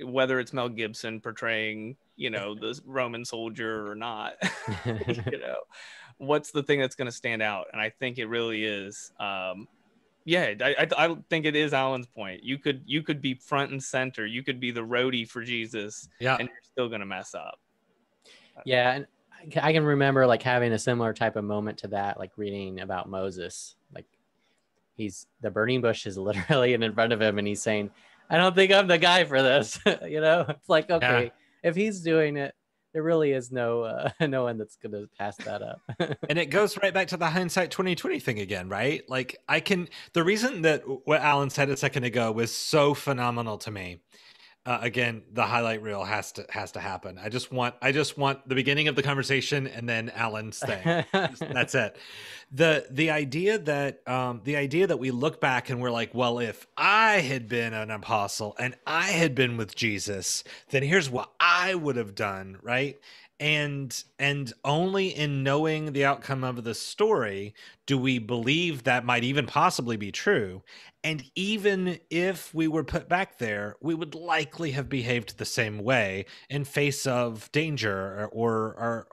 whether it's Mel Gibson portraying, the Roman soldier or not, what's the thing that's going to stand out? And I think it really is, I think it is Alan's point. You could be front and center. You could be the roadie for Jesus, and you're still going to mess up. Yeah, and I can remember like having a similar type of moment to that, like reading about Moses. Like the burning bush is literally in front of him, and he's saying, "I don't think I'm the guy for this." It's like, okay, if he's doing it, there really is no one that's going to pass that up. And it goes right back to the hindsight 2020 thing again, right? Like the reason that what Alan said a second ago was so phenomenal to me. Again, the highlight reel has to happen. I just want the beginning of the conversation and then Alan's thing. That's it. The idea that we look back and we're like, well, if I had been an apostle and I had been with Jesus, then here's what I would have done, right? And only in knowing the outcome of the story do we believe that might even possibly be true. And even if we were put back there, we would likely have behaved the same way in face of danger or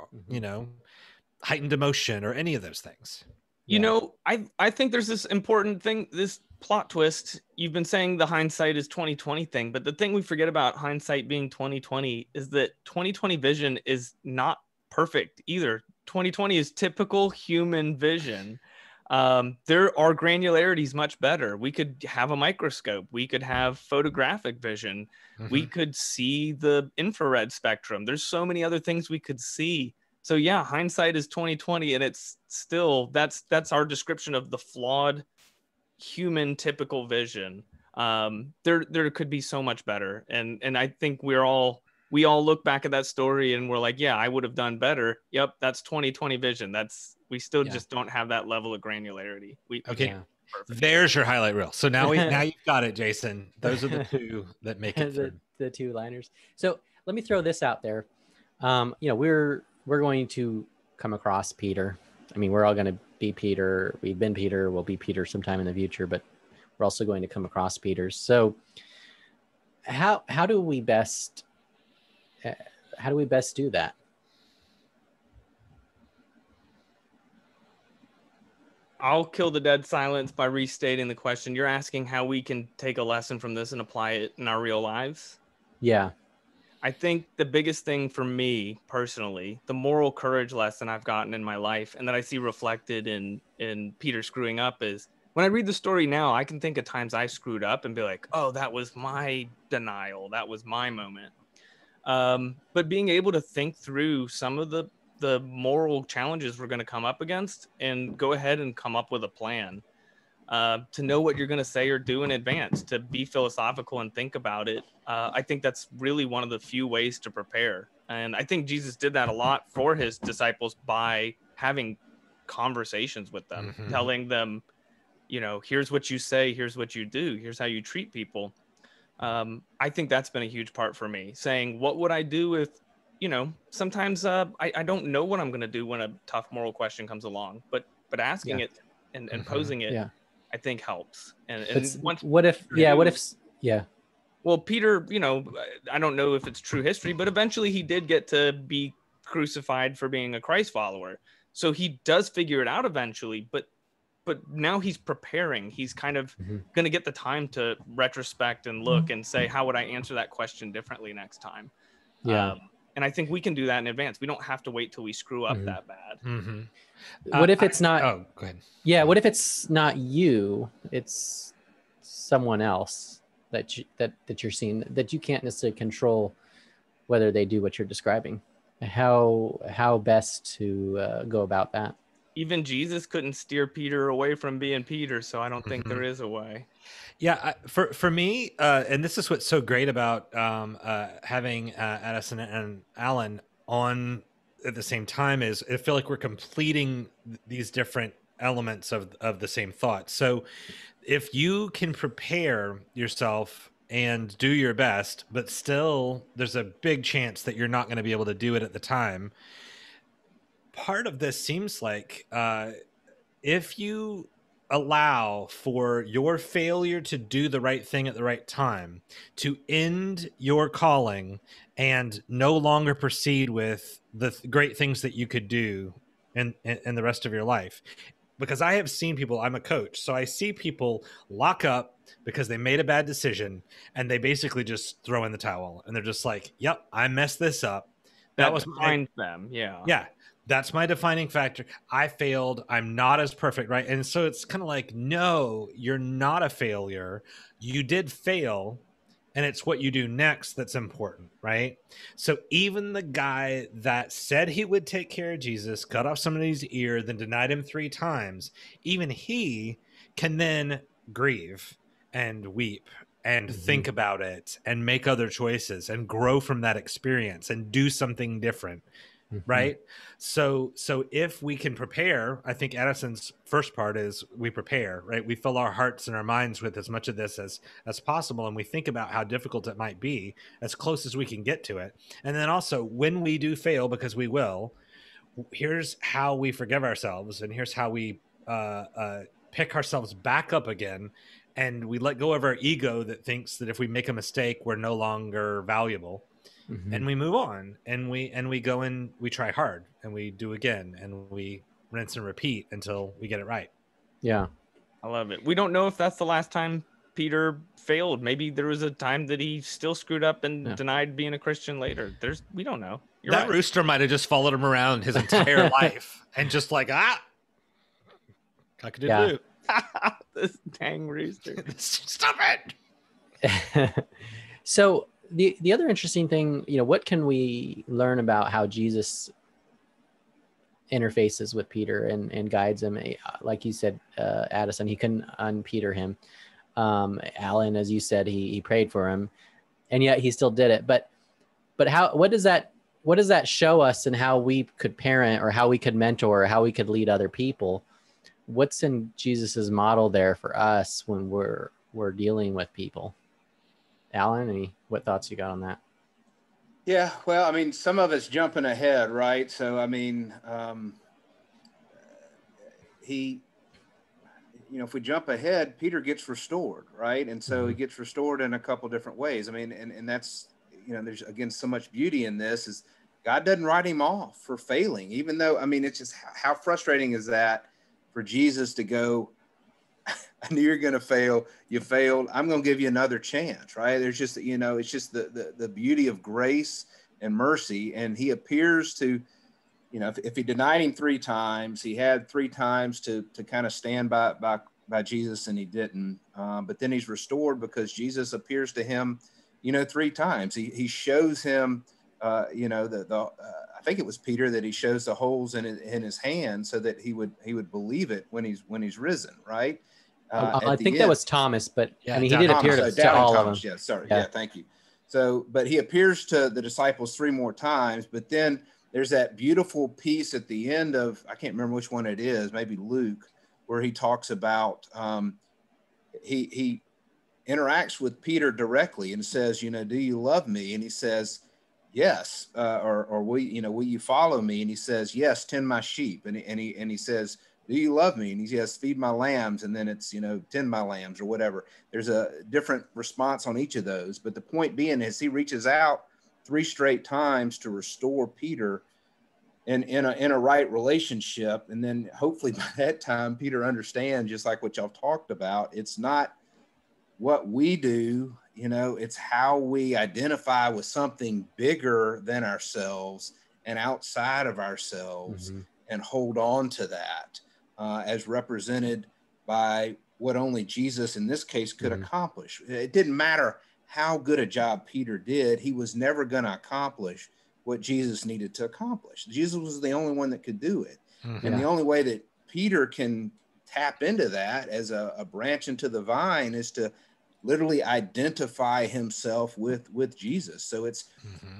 heightened emotion or any of those things. I think there's this important thing, this plot twist. You've been saying the hindsight is 2020 thing, but the thing we forget about hindsight being 2020 is that 2020 vision is not perfect either. 2020 is typical human vision. There are granularities much better. We could have a microscope. We could have photographic vision. We could see the infrared spectrum. There's so many other things we could see. So yeah, hindsight is 2020, and it's still that's our description of the flawed human typical vision. There could be so much better, and I think we all look back at that story and we're like, yeah, I would have done better. Yep, that's 2020 vision. We still just don't have that level of granularity. There's your highlight reel. So now you've got it, Jason. Those are the two that make it through. The two liners. So let me throw this out there. We're going to come across Peter, I mean, we're all going to be Peter. We've been Peter. We'll be Peter sometime in the future, but we're also going to come across Peters. So how do we best do that? I'll kill the dead silence by restating the question. You're asking how we can take a lesson from this and apply it in our real lives? Yeah. I think the biggest thing for me personally, the moral courage lesson I've gotten in my life and that I see reflected in Peter screwing up is when I read the story now, I can think of times I screwed up and be like, oh, that was my denial. That was my moment. But being able to think through some of the moral challenges we're going to come up against and go ahead and come up with a plan, to know what you're going to say or do in advance, to be philosophical and think about it. I think that's really one of the few ways to prepare. And I think Jesus did that a lot for his disciples by having conversations with them, telling them, here's what you say, here's what you do, here's how you treat people. I think that's been a huge part for me, saying, what would I do if, sometimes I don't know what I'm going to do when a tough moral question comes along, but asking it and posing it, I think helps. Well, Peter, I don't know if it's true history, but eventually he did get to be crucified for being a Christ follower. So he does figure it out eventually, but now he's preparing. He's kind of going to get the time to retrospect and look and say, how would I answer that question differently next time? Yeah. And I think we can do that in advance. We don't have to wait till we screw up that bad. What if it's not? Oh, go ahead. Yeah. What if it's not you? It's someone else that you're seeing that you can't necessarily control whether they do what you're describing. How best to go about that? Even Jesus couldn't steer Peter away from being Peter, so I don't think there is a way. Yeah, for me, and this is what's so great about having Addison and Alan on at the same time is I feel like we're completing these different elements of the same thought. So if you can prepare yourself and do your best, but still there's a big chance that you're not going to be able to do it at the time. Part of this seems like if you allow for your failure to do the right thing at the right time to end your calling and no longer proceed with the great things that you could do in the rest of your life. Because I have seen people, I'm a coach, so I see people lock up because they made a bad decision and they basically just throw in the towel and they're just like, yep, I messed this up. That was defines them. Yeah. Yeah. That's my defining factor. I failed. I'm not as perfect, right? And so it's kind of like, no, you're not a failure. You did fail, and it's what you do next that's important, right? So even the guy that said he would take care of Jesus, cut off somebody's ear, then denied him 3 times, even he can then grieve and weep and think about it and make other choices and grow from that experience and do something different. Right. So if we can prepare, I think Addison's first part is we prepare, right? We fill our hearts and our minds with as much of this as possible. And we think about how difficult it might be as close as we can get to it. And then also when we do fail, because we will, here's how we forgive ourselves. And here's how we pick ourselves back up again. And we let go of our ego that thinks that if we make a mistake, we're no longer valuable. And we move on and we go and we try hard and we do again and we rinse and repeat until we get it right. Yeah. I love it. We don't know if that's the last time Peter failed. Maybe there was a time that he still screwed up and denied being a Christian later. We don't know. You're that right. Rooster might have just followed him around his entire life and just like, cock-a-doodle-doo. This dang rooster. Stop it. So the other interesting thing, what can we learn about how Jesus interfaces with Peter and guides him? Like you said, Addison, he couldn't unpeter him. Alan, as you said, he prayed for him, and yet he still did it. But what does that show us in how we could parent or how we could mentor or how we could lead other people? What's in Jesus's model there for us when we're dealing with people? Alan, what thoughts you got on that? Yeah, well, I mean, some of it's jumping ahead, right? So, I mean, he, if we jump ahead, Peter gets restored, right? And so he gets restored in a couple different ways. I mean, and that's, there's, again, so much beauty in this is God doesn't write him off for failing, even though, I mean, it's just how frustrating is that for Jesus to go, I knew you're going to fail. You failed. I'm going to give you another chance, right? There's just, it's just the beauty of grace and mercy. And he appears to, if he denied him 3 times, he had 3 times to kind of stand by Jesus, and he didn't. But then he's restored because Jesus appears to him, 3 times. He shows him, I think it was Peter that he shows the holes in his hand so that he would believe it when he's risen, right? I think that was Thomas, but yeah, I mean, he did appear to all of them. Yeah, sorry. Yeah, thank you. So, but he appears to the disciples 3 more times, but then there's that beautiful piece at the end of, I can't remember which one it is, maybe Luke, where he talks about, he interacts with Peter directly and says, do you love me? And he says, yes. Or will you follow me? And he says, yes, tend my sheep. And he says, do you love me? And he says, feed my lambs. And then it's, tend my lambs or whatever. There's a different response on each of those. But the point being is he reaches out 3 straight times to restore Peter in a right relationship. And then hopefully by that time, Peter understands, just like what y'all talked about, it's not what we do, it's how we identify with something bigger than ourselves and outside of ourselves and hold on to that. As represented by what only Jesus in this case could accomplish. It didn't matter how good a job Peter did. He was never going to accomplish what Jesus needed to accomplish. Jesus was the only one that could do it. And the only way that Peter can tap into that as a branch into the vine is to literally identify himself with Jesus. So it's,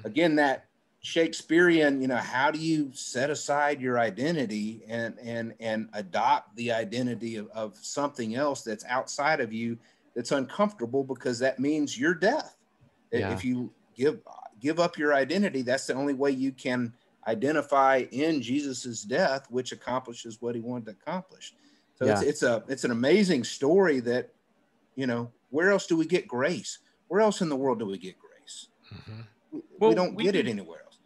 again, that Shakespearean, how do you set aside your identity and adopt the identity of something else that's outside of you that's uncomfortable, because that means your death. Yeah. If you give up your identity, that's the only way you can identify in Jesus's death, which accomplishes what he wanted to accomplish. So it's an amazing story that, where else do we get grace? Where else in the world do we get grace? We don't get it anywhere else.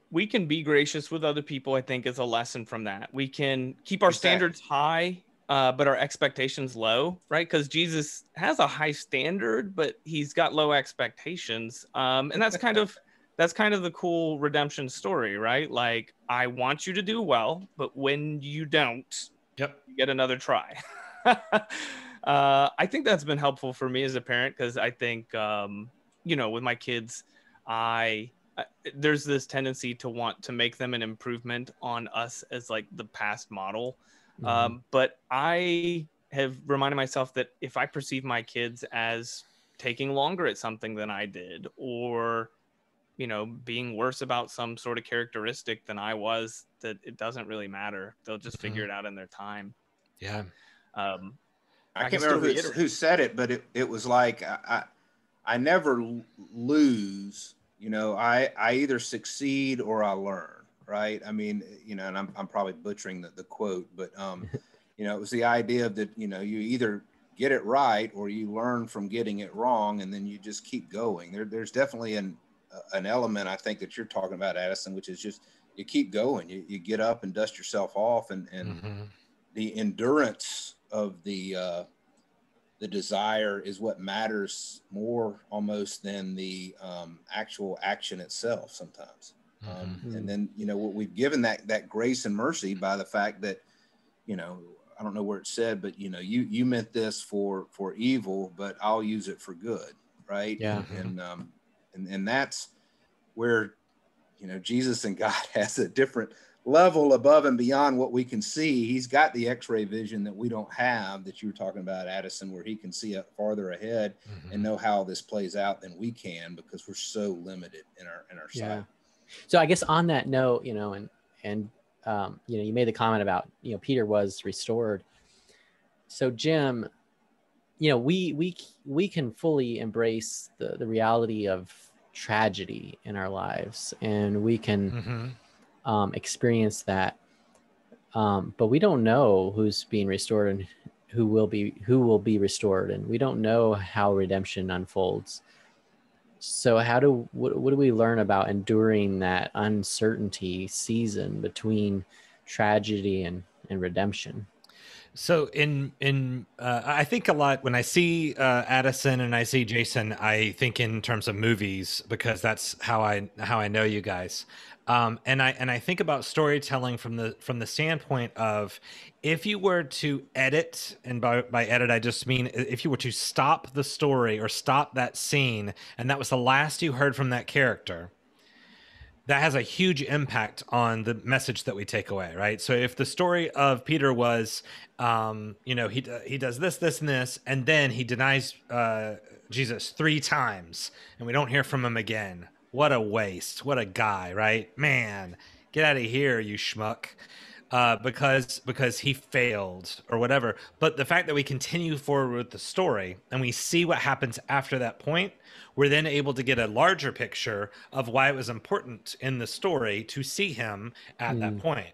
We can be gracious with other people, I think, is a lesson from that. We can keep our standards high, but our expectations low, right? Because Jesus has a high standard, but he's got low expectations. And that's kind of the cool redemption story, right? Like, I want you to do well, but when you don't, you get another try. I think that's been helpful for me as a parent, because I think, with my kids, there's this tendency to want to make them an improvement on us as like the past model. But I have reminded myself that if I perceive my kids as taking longer at something than I did, or, being worse about some sort of characteristic than I was, that it doesn't really matter. They'll just figure it out in their time. Yeah. I can't remember who said it, but it was like, I never lose. I either succeed or I learn, right? I mean, and I'm probably butchering the quote, but, it was the idea that, you either get it right or you learn from getting it wrong, and then you just keep going. There's definitely an element, I think, that you're talking about, Addison, which is just, you keep going. You get up and dust yourself off, and the endurance of the desire is what matters more almost than the actual action itself sometimes. And then, we've given that grace and mercy by the fact that, I don't know where it said, but, you meant this for evil, but I'll use it for good. Right. Yeah. And that's where, Jesus and God has a different level above and beyond what we can see. He's got the X-ray vision that we don't have, that you were talking about, Addison, where he can see it farther ahead and know how this plays out than we can, because we're so limited in our sight. So I guess on that note, you made the comment about, Peter was restored. So Jim, we can fully embrace the reality of tragedy in our lives, and we can experience that But we don't know who's being restored and who will be restored, and we don't know how redemption unfolds. So what do we learn about enduring that uncertainty season between tragedy and redemption? So I think a lot when I see Addison and I see Jason, I think in terms of movies, because that's how I know you guys. And I think about storytelling from the standpoint of, if you were to edit, and by edit I just mean if you were to stop the story or stop that scene, and that was the last you heard from that character, that has a huge impact on the message that we take away, right? So if the story of Peter was, he does this, and this, and then he denies Jesus 3 times, and we don't hear from him again. What a waste! What a guy, right? Man, get out of here, you schmuck. Because he failed or whatever. But the fact that we continue forward with the story and we see what happens after that point, we're then able to get a larger picture of why it was important in the story to see him at that point.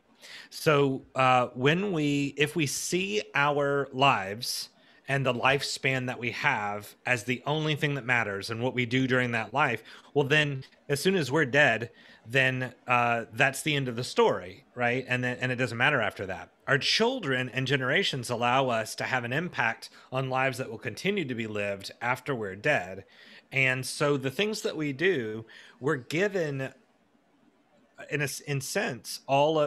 So if we see our lives and the lifespan that we have as the only thing that matters and what we do during that life, well, then as soon as we're dead, then that's the end of the story, right? And it doesn't matter after that. Our children and generations allow us to have an impact on lives that will continue to be lived after we're dead. And so the things that we do, we're given, in sense,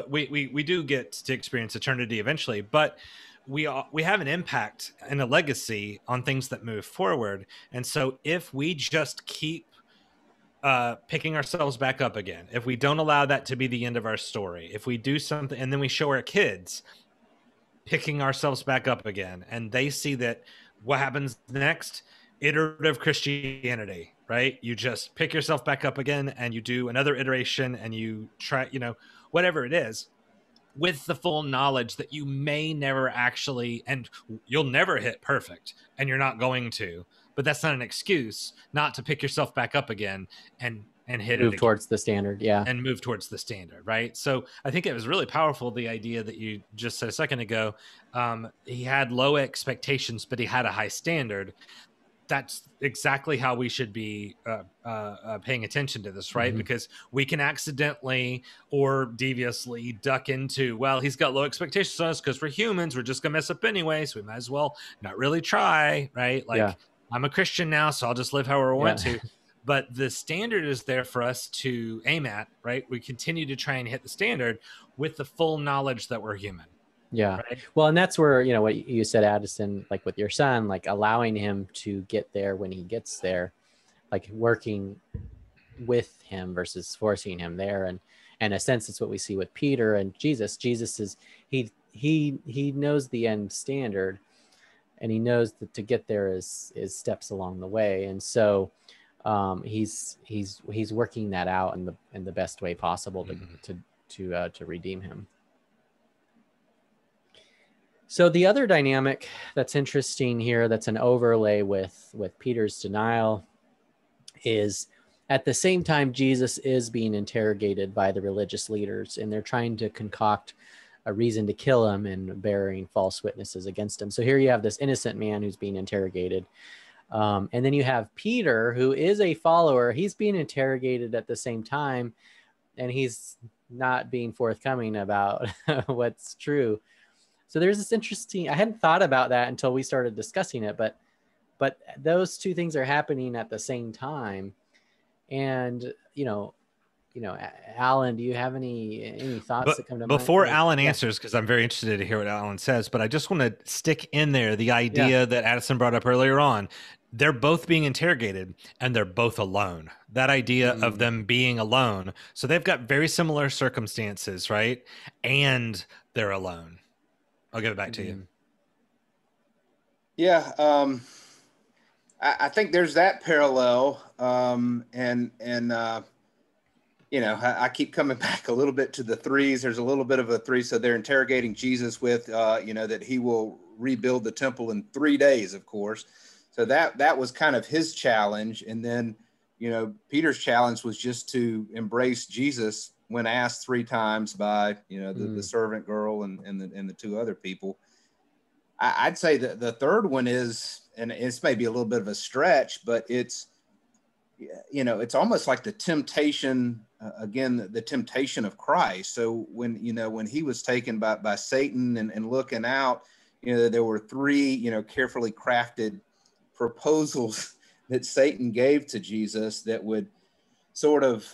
we do get to experience eternity eventually, but we have an impact and a legacy on things that move forward. And so if we just keep picking ourselves back up again, if we don't allow that to be the end of our story, if we do something and then we show our kids picking ourselves back up again, and they see that what happens next, iterative Christianity, right? You just pick yourself back up again and you do another iteration and you try, whatever it is, with the full knowledge that you may never actually, and you'll never hit perfect, and you're not going to, but that's not an excuse not to pick yourself back up again and hit move towards the standard. And move towards the standard, right? So I think it was really powerful, the idea that you just said a second ago. He had low expectations, but he had a high standard. That's exactly how we should be paying attention to this, right? Because we can accidentally or deviously duck into, well, he's got low expectations on us because we're humans, we're just gonna mess up anyway, so we might as well not really try, right? I'm a Christian now, so I'll just live however I want to. But the standard is there for us to aim at, right? We continue to try and hit the standard with the full knowledge that we're human. Yeah. Right? Well, and that's where, what you said, Addison, like with your son, like allowing him to get there when he gets there, like working with him versus forcing him there. And in a sense, it's what we see with Peter and Jesus. Jesus is, he knows the end standard, and he knows that to get there is steps along the way. And so he's working that out in the best way possible to redeem him. So the other dynamic that's interesting here, that's an overlay with Peter's denial, is at the same time Jesus is being interrogated by the religious leaders, and they're trying to concoct a reason to kill him and bearing false witnesses against him. So here you have this innocent man who's being interrogated. And then you have Peter, who is a follower. He's being interrogated at the same time, and he's not being forthcoming about what's true. So there's this interesting, I hadn't thought about that until we started discussing it, but those two things are happening at the same time. And, Alan, do you have any thoughts that come to mind? Before Alan answers, because I'm very interested to hear what Alan says, but I just want to stick in there the idea that Addison brought up earlier on. They're both being interrogated and they're both alone. That idea of them being alone. So they've got very similar circumstances, right? And they're alone. I'll give it back to you. Yeah. I think there's that parallel. I keep coming back a little bit to the threes. There's a little bit of a three. So they're interrogating Jesus with, that he will rebuild the temple in 3 days, of course. So that was kind of his challenge. And then, Peter's challenge was just to embrace Jesus when asked 3 times by, the servant girl and the 2 other people. I'd say that the third one is, and it's maybe a little bit of a stretch, but it's almost like the temptation, again, the temptation of Christ. So when he was taken by Satan and looking out, there were 3, carefully crafted proposals that Satan gave to Jesus that would sort of,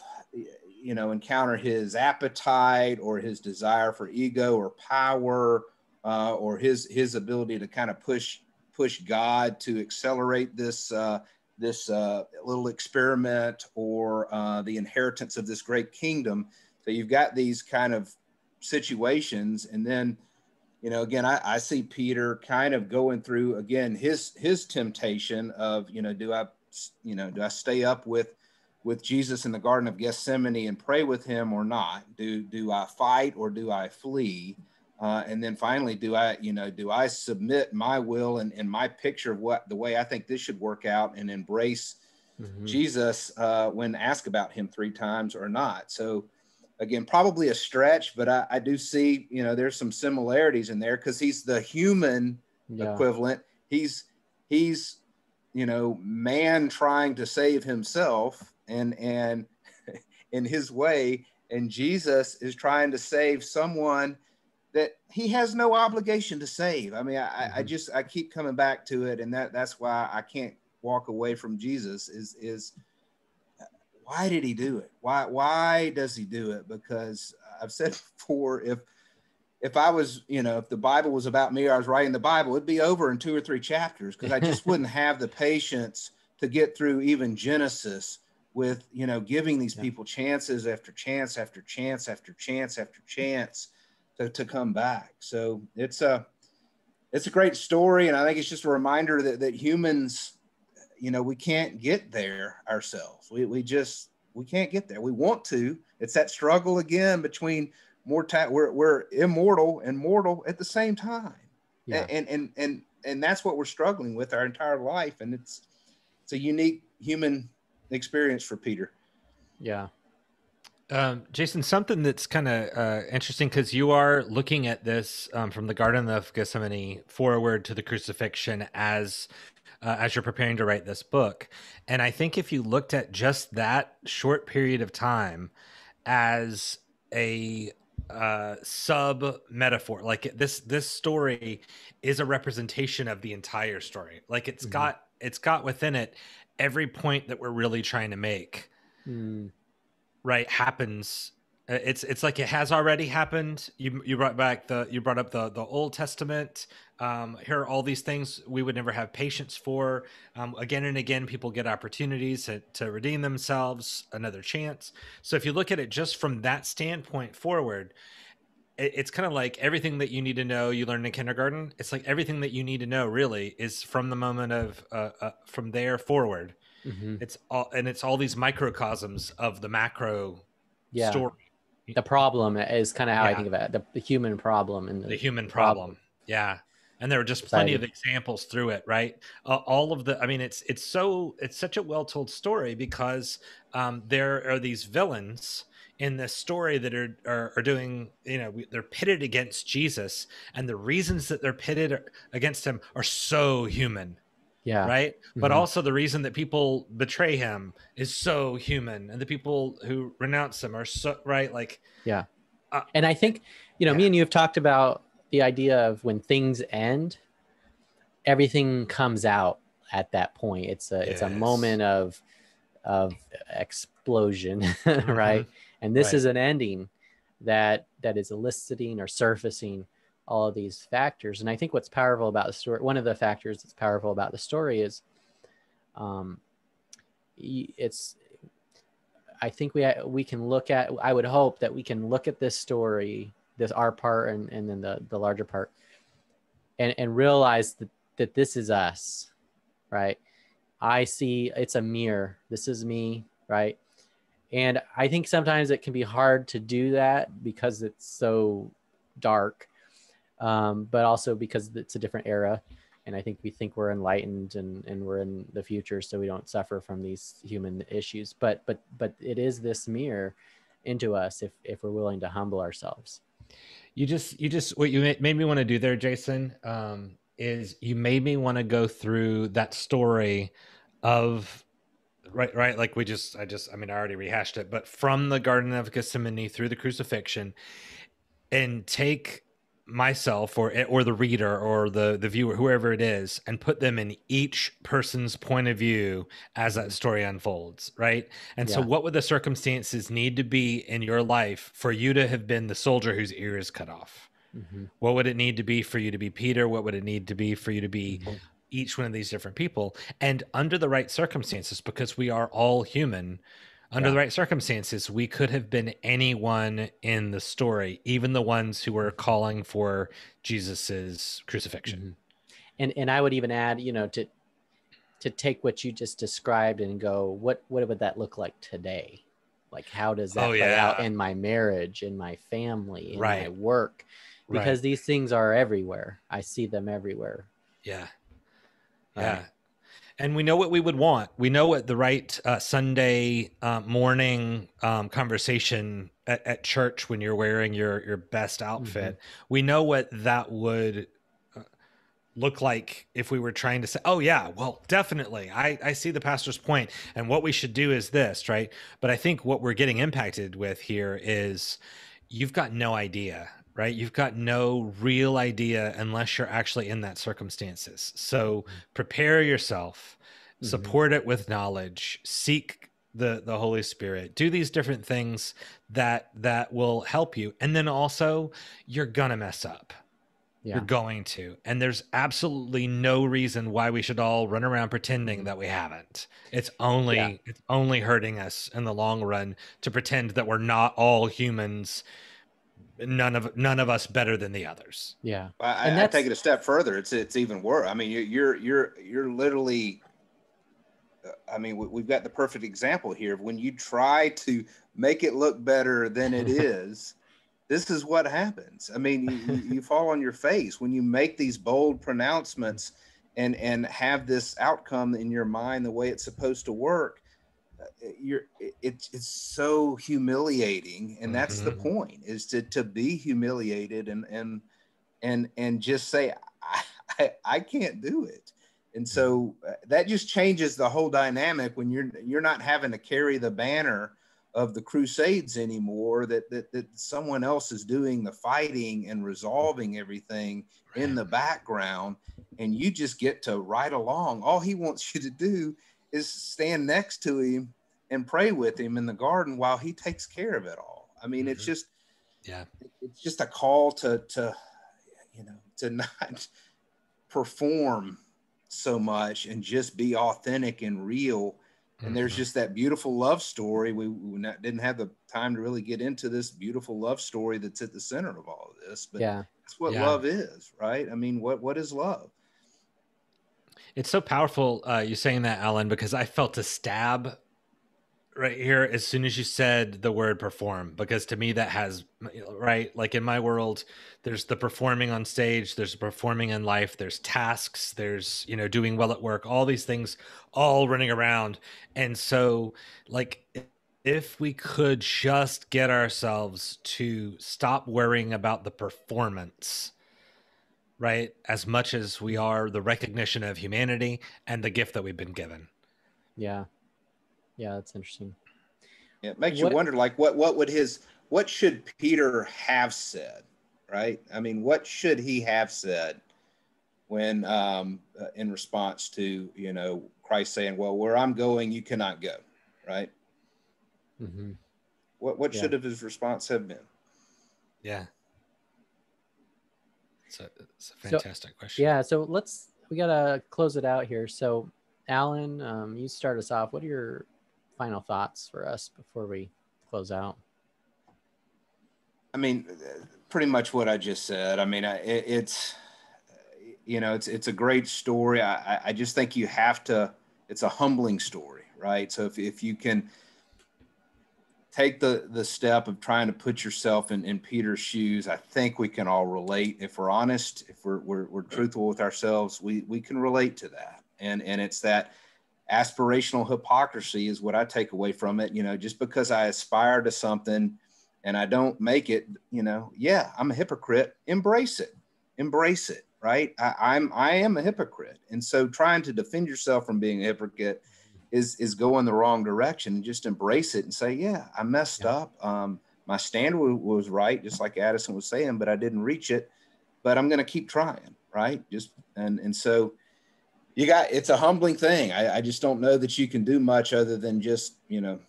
encounter his appetite or his desire for ego or power, or his ability to kind of push God to accelerate this little experiment, or the inheritance of this great kingdom. So you've got these kind of situations, and then, again, I see Peter kind of going through again his temptation of, do I stay up with Jesus in the Garden of Gethsemane and pray with him or not? Do I fight or do I flee? And then finally, do I submit my will and my picture of the way I think this should work out, and embrace Jesus when asked about him 3 times or not? So again, probably a stretch, but I do see, there's some similarities in there, because he's the human equivalent. He's man trying to save himself and in his way, and Jesus is trying to save someone that he has no obligation to save. I mean, I keep coming back to it, and that's why I can't walk away from Jesus is why did he do it? Why does he do it? Because I've said before, if I was, if the Bible was about me, or I was writing the Bible, it'd be over in 2 or 3 chapters, because I just wouldn't have the patience to get through even Genesis with, giving these people chances after chance after chance after chance after chance to come back. So it's a great story. And I think it's just a reminder that humans, we can't get there ourselves. We can't get there. We want to. It's that struggle again between we're immortal and mortal at the same time. Yeah. And that's what we're struggling with our entire life. And it's a unique human experience for Peter. Yeah. Jason, something that's kind of interesting, because you are looking at this from the Garden of Gethsemane forward to the crucifixion as you're preparing to write this book. And I think if you looked at just that short period of time as a sub metaphor, like this story is a representation of the entire story. Like it's got within it every point that we're really trying to make. Right, happens. It's like it has already happened. You brought up the Old Testament. Here are all these things we would never have patience for. Again and again, people get opportunities to redeem themselves, another chance. So if you look at it just from that standpoint forward, it's kind of like everything that you need to know you learned in kindergarten. It's like everything that you need to know really is from the moment of from there forward. It's all these microcosms of the macro story. The problem is kind of how I think of it. The human problem and the human problem. Yeah. And there are just plenty of examples through it, right? All of the, I mean, it's such a well-told story, because there are these villains in this story that are doing, they're pitted against Jesus, and the reasons that they're pitted against him are so human. Yeah. Right. But also the reason that people betray him is so human, and the people who renounce him are so right. Like, yeah. And I think, me and you have talked about the idea of when things end, everything comes out at that point. It's a moment of explosion, right? And this is an ending that is eliciting or surfacing all of these factors. And I think what's powerful about the story, one of the factors that's powerful about the story is, I think we can look at, I would hope that we can look at this story, our part, and then the larger part, and realize that this is us, right? I see it's a mirror. This is me, right? And I think sometimes it can be hard to do that because it's so dark. But also because it's a different era, and I think we think we're enlightened and we're in the future, so we don't suffer from these human issues. But it is this mirror, into us if we're willing to humble ourselves. You just what you made me want to do there, Jason, is you made me want to go through that story of right. Like I mean, I already rehashed it, but from the Garden of Gethsemane through the crucifixion, and take myself or the reader or the viewer, whoever it is, and put them in each person's point of view as that story unfolds, right? And so what would the circumstances need to be in your life for you to have been the soldier whose ear is cut off? What would it need to be for you to be Peter? What would it need to be for you to be each one of these different people? And under the right circumstances, because we are all human, under the right circumstances, we could have been anyone in the story, even the ones who were calling for Jesus's crucifixion. And I would even add, you know, to take what you just described and go, what would that look like today? Like, how does that play out in my marriage, in my family, in my work? Because these things are everywhere. I see them everywhere. Yeah. And we know what we would want. We know what the right Sunday morning conversation at church when you're wearing your best outfit. We know what that would look like if we were trying to say, oh yeah, well, definitely. I see the pastor's point, and what we should do is this, right? But I think what we're getting impacted with here is you've got no idea, right? You've got no real idea unless you're actually in that circumstances. So prepare yourself, support it with knowledge, seek the Holy Spirit, do these different things that will help you. And then also you're gonna mess up. You're going to, and there's absolutely no reason why we should all run around pretending that we haven't. It's only hurting us in the long run to pretend that we're not all humans, none of us better than the others. I take it a step further. It's even worse. I mean, you're literally, I mean, we've got the perfect example here. When you try to make it look better than it is, this is what happens. I mean, you fall on your face when you make these bold pronouncements and have this outcome in your mind the way it's supposed to work. It's so humiliating, and that's the point, is to be humiliated and just say I can't do it. And so that just changes the whole dynamic when you're not having to carry the banner of the Crusades anymore, that someone else is doing the fighting and resolving everything in the background, and you just get to ride along. All he wants you to do is stand next to him and pray with him in the garden while he takes care of it all. I mean, it's just a call to not perform so much and just be authentic and real. And there's just that beautiful love story. We didn't have the time to really get into this beautiful love story that's at the center of all of this, but that's what love is, right? I mean, what is love? It's so powerful, you saying that, Alan, because I felt a stab right here as soon as you said the word perform, because to me that has, right, like in my world, there's the performing on stage, there's performing in life, there's tasks, there's, doing well at work, all these things all running around. And so like, if we could just get ourselves to stop worrying about the performance, right, as much as we are the recognition of humanity and the gift that we've been given. Yeah, that's interesting. It makes you wonder, like, what should Peter have said, right? I mean, what should he have said when, in response to, Christ saying, well, where I'm going, you cannot go, right? What should have his response have been? Yeah. It's a fantastic question. Yeah, so we got to close it out here. So, Alan, you start us off. What are your final thoughts for us before we close out? I mean, pretty much what I just said. I mean, it's a great story. I just think you have to, it's a humbling story, right? So if you can take the step of trying to put yourself in Peter's shoes, I think we can all relate. If we're honest, if we're truthful with ourselves, we can relate to that. And it's that aspirational hypocrisy is what I take away from it. You know, just because I aspire to something and I don't make it, you know, yeah, I'm a hypocrite. Embrace it. Embrace it. Right. I am a hypocrite. And so trying to defend yourself from being a hypocrite is going the wrong direction, and just embrace it and say, yeah, I messed up. My standard was right, just like Addison was saying, but I didn't reach it, but I'm going to keep trying. Right. And so it's a humbling thing. I just don't know that you can do much other than just, you know,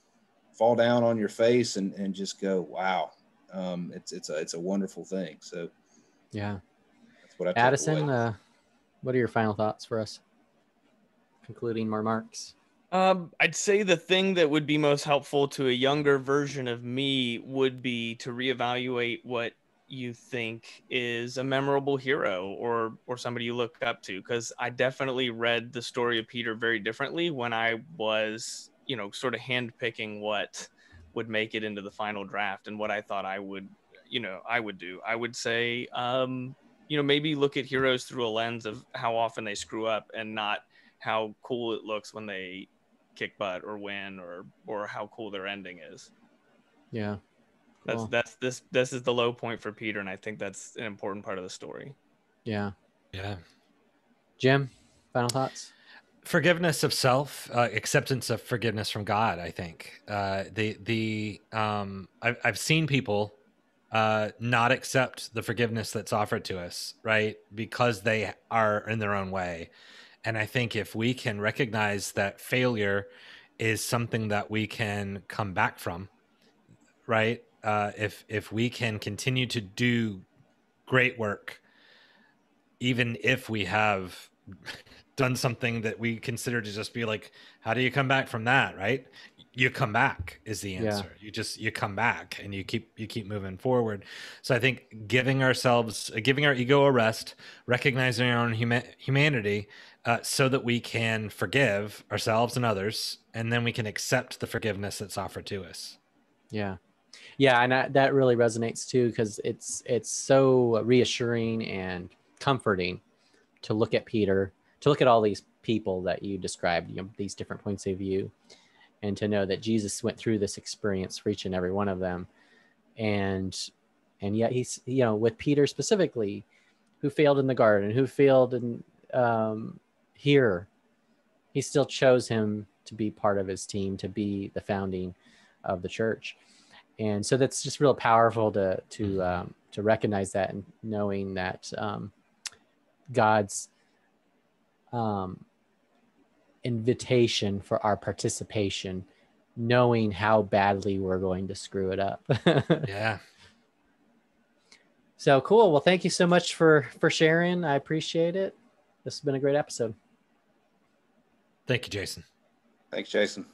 fall down on your face and just go, wow. It's a wonderful thing. So, yeah. That's what I took Addison, away. what are your final thoughts for us? Concluding remarks. I'd say the thing that would be most helpful to a younger version of me would be to reevaluate what you think is a memorable hero or somebody you look up to. Because I definitely read the story of Peter very differently when I was, you know, sort of handpicking what would make it into the final draft and what I thought I would do. I would say, you know, maybe look at heroes through a lens of how often they screw up and not how cool it looks when they kick butt or win or how cool their ending is. Yeah. Cool. This is the low point for Peter, and I think that's an important part of the story. Yeah. Yeah. Jim, final thoughts? Forgiveness of self, acceptance of forgiveness from God. I think I've seen people not accept the forgiveness that's offered to us, right? Because they are in their own way. And I think if we can recognize that failure is something that we can come back from, right? If we can continue to do great work, even if we have done something that we consider to just be like, how do you come back from that, right? You come back is the answer. Yeah. You come back and you keep moving forward. So I think giving our ego a rest, recognizing our own humanity, so that we can forgive ourselves and others, and then we can accept the forgiveness that's offered to us. Yeah. Yeah. And that really resonates too, because it's so reassuring and comforting to look at Peter, to look at all these people that you described, you know, these different points of view, and to know that Jesus went through this experience for each and every one of them. And yet he's, you know, with Peter specifically, who failed in the garden, who failed in here, he still chose him to be part of his team, to be the founding of the church. And so that's just real powerful to recognize that, and knowing that God's invitation for our participation, knowing how badly we're going to screw it up. Yeah. So cool. Well, thank you so much for sharing. I appreciate it. This has been a great episode. Thank you, Jason. Thanks, Jason.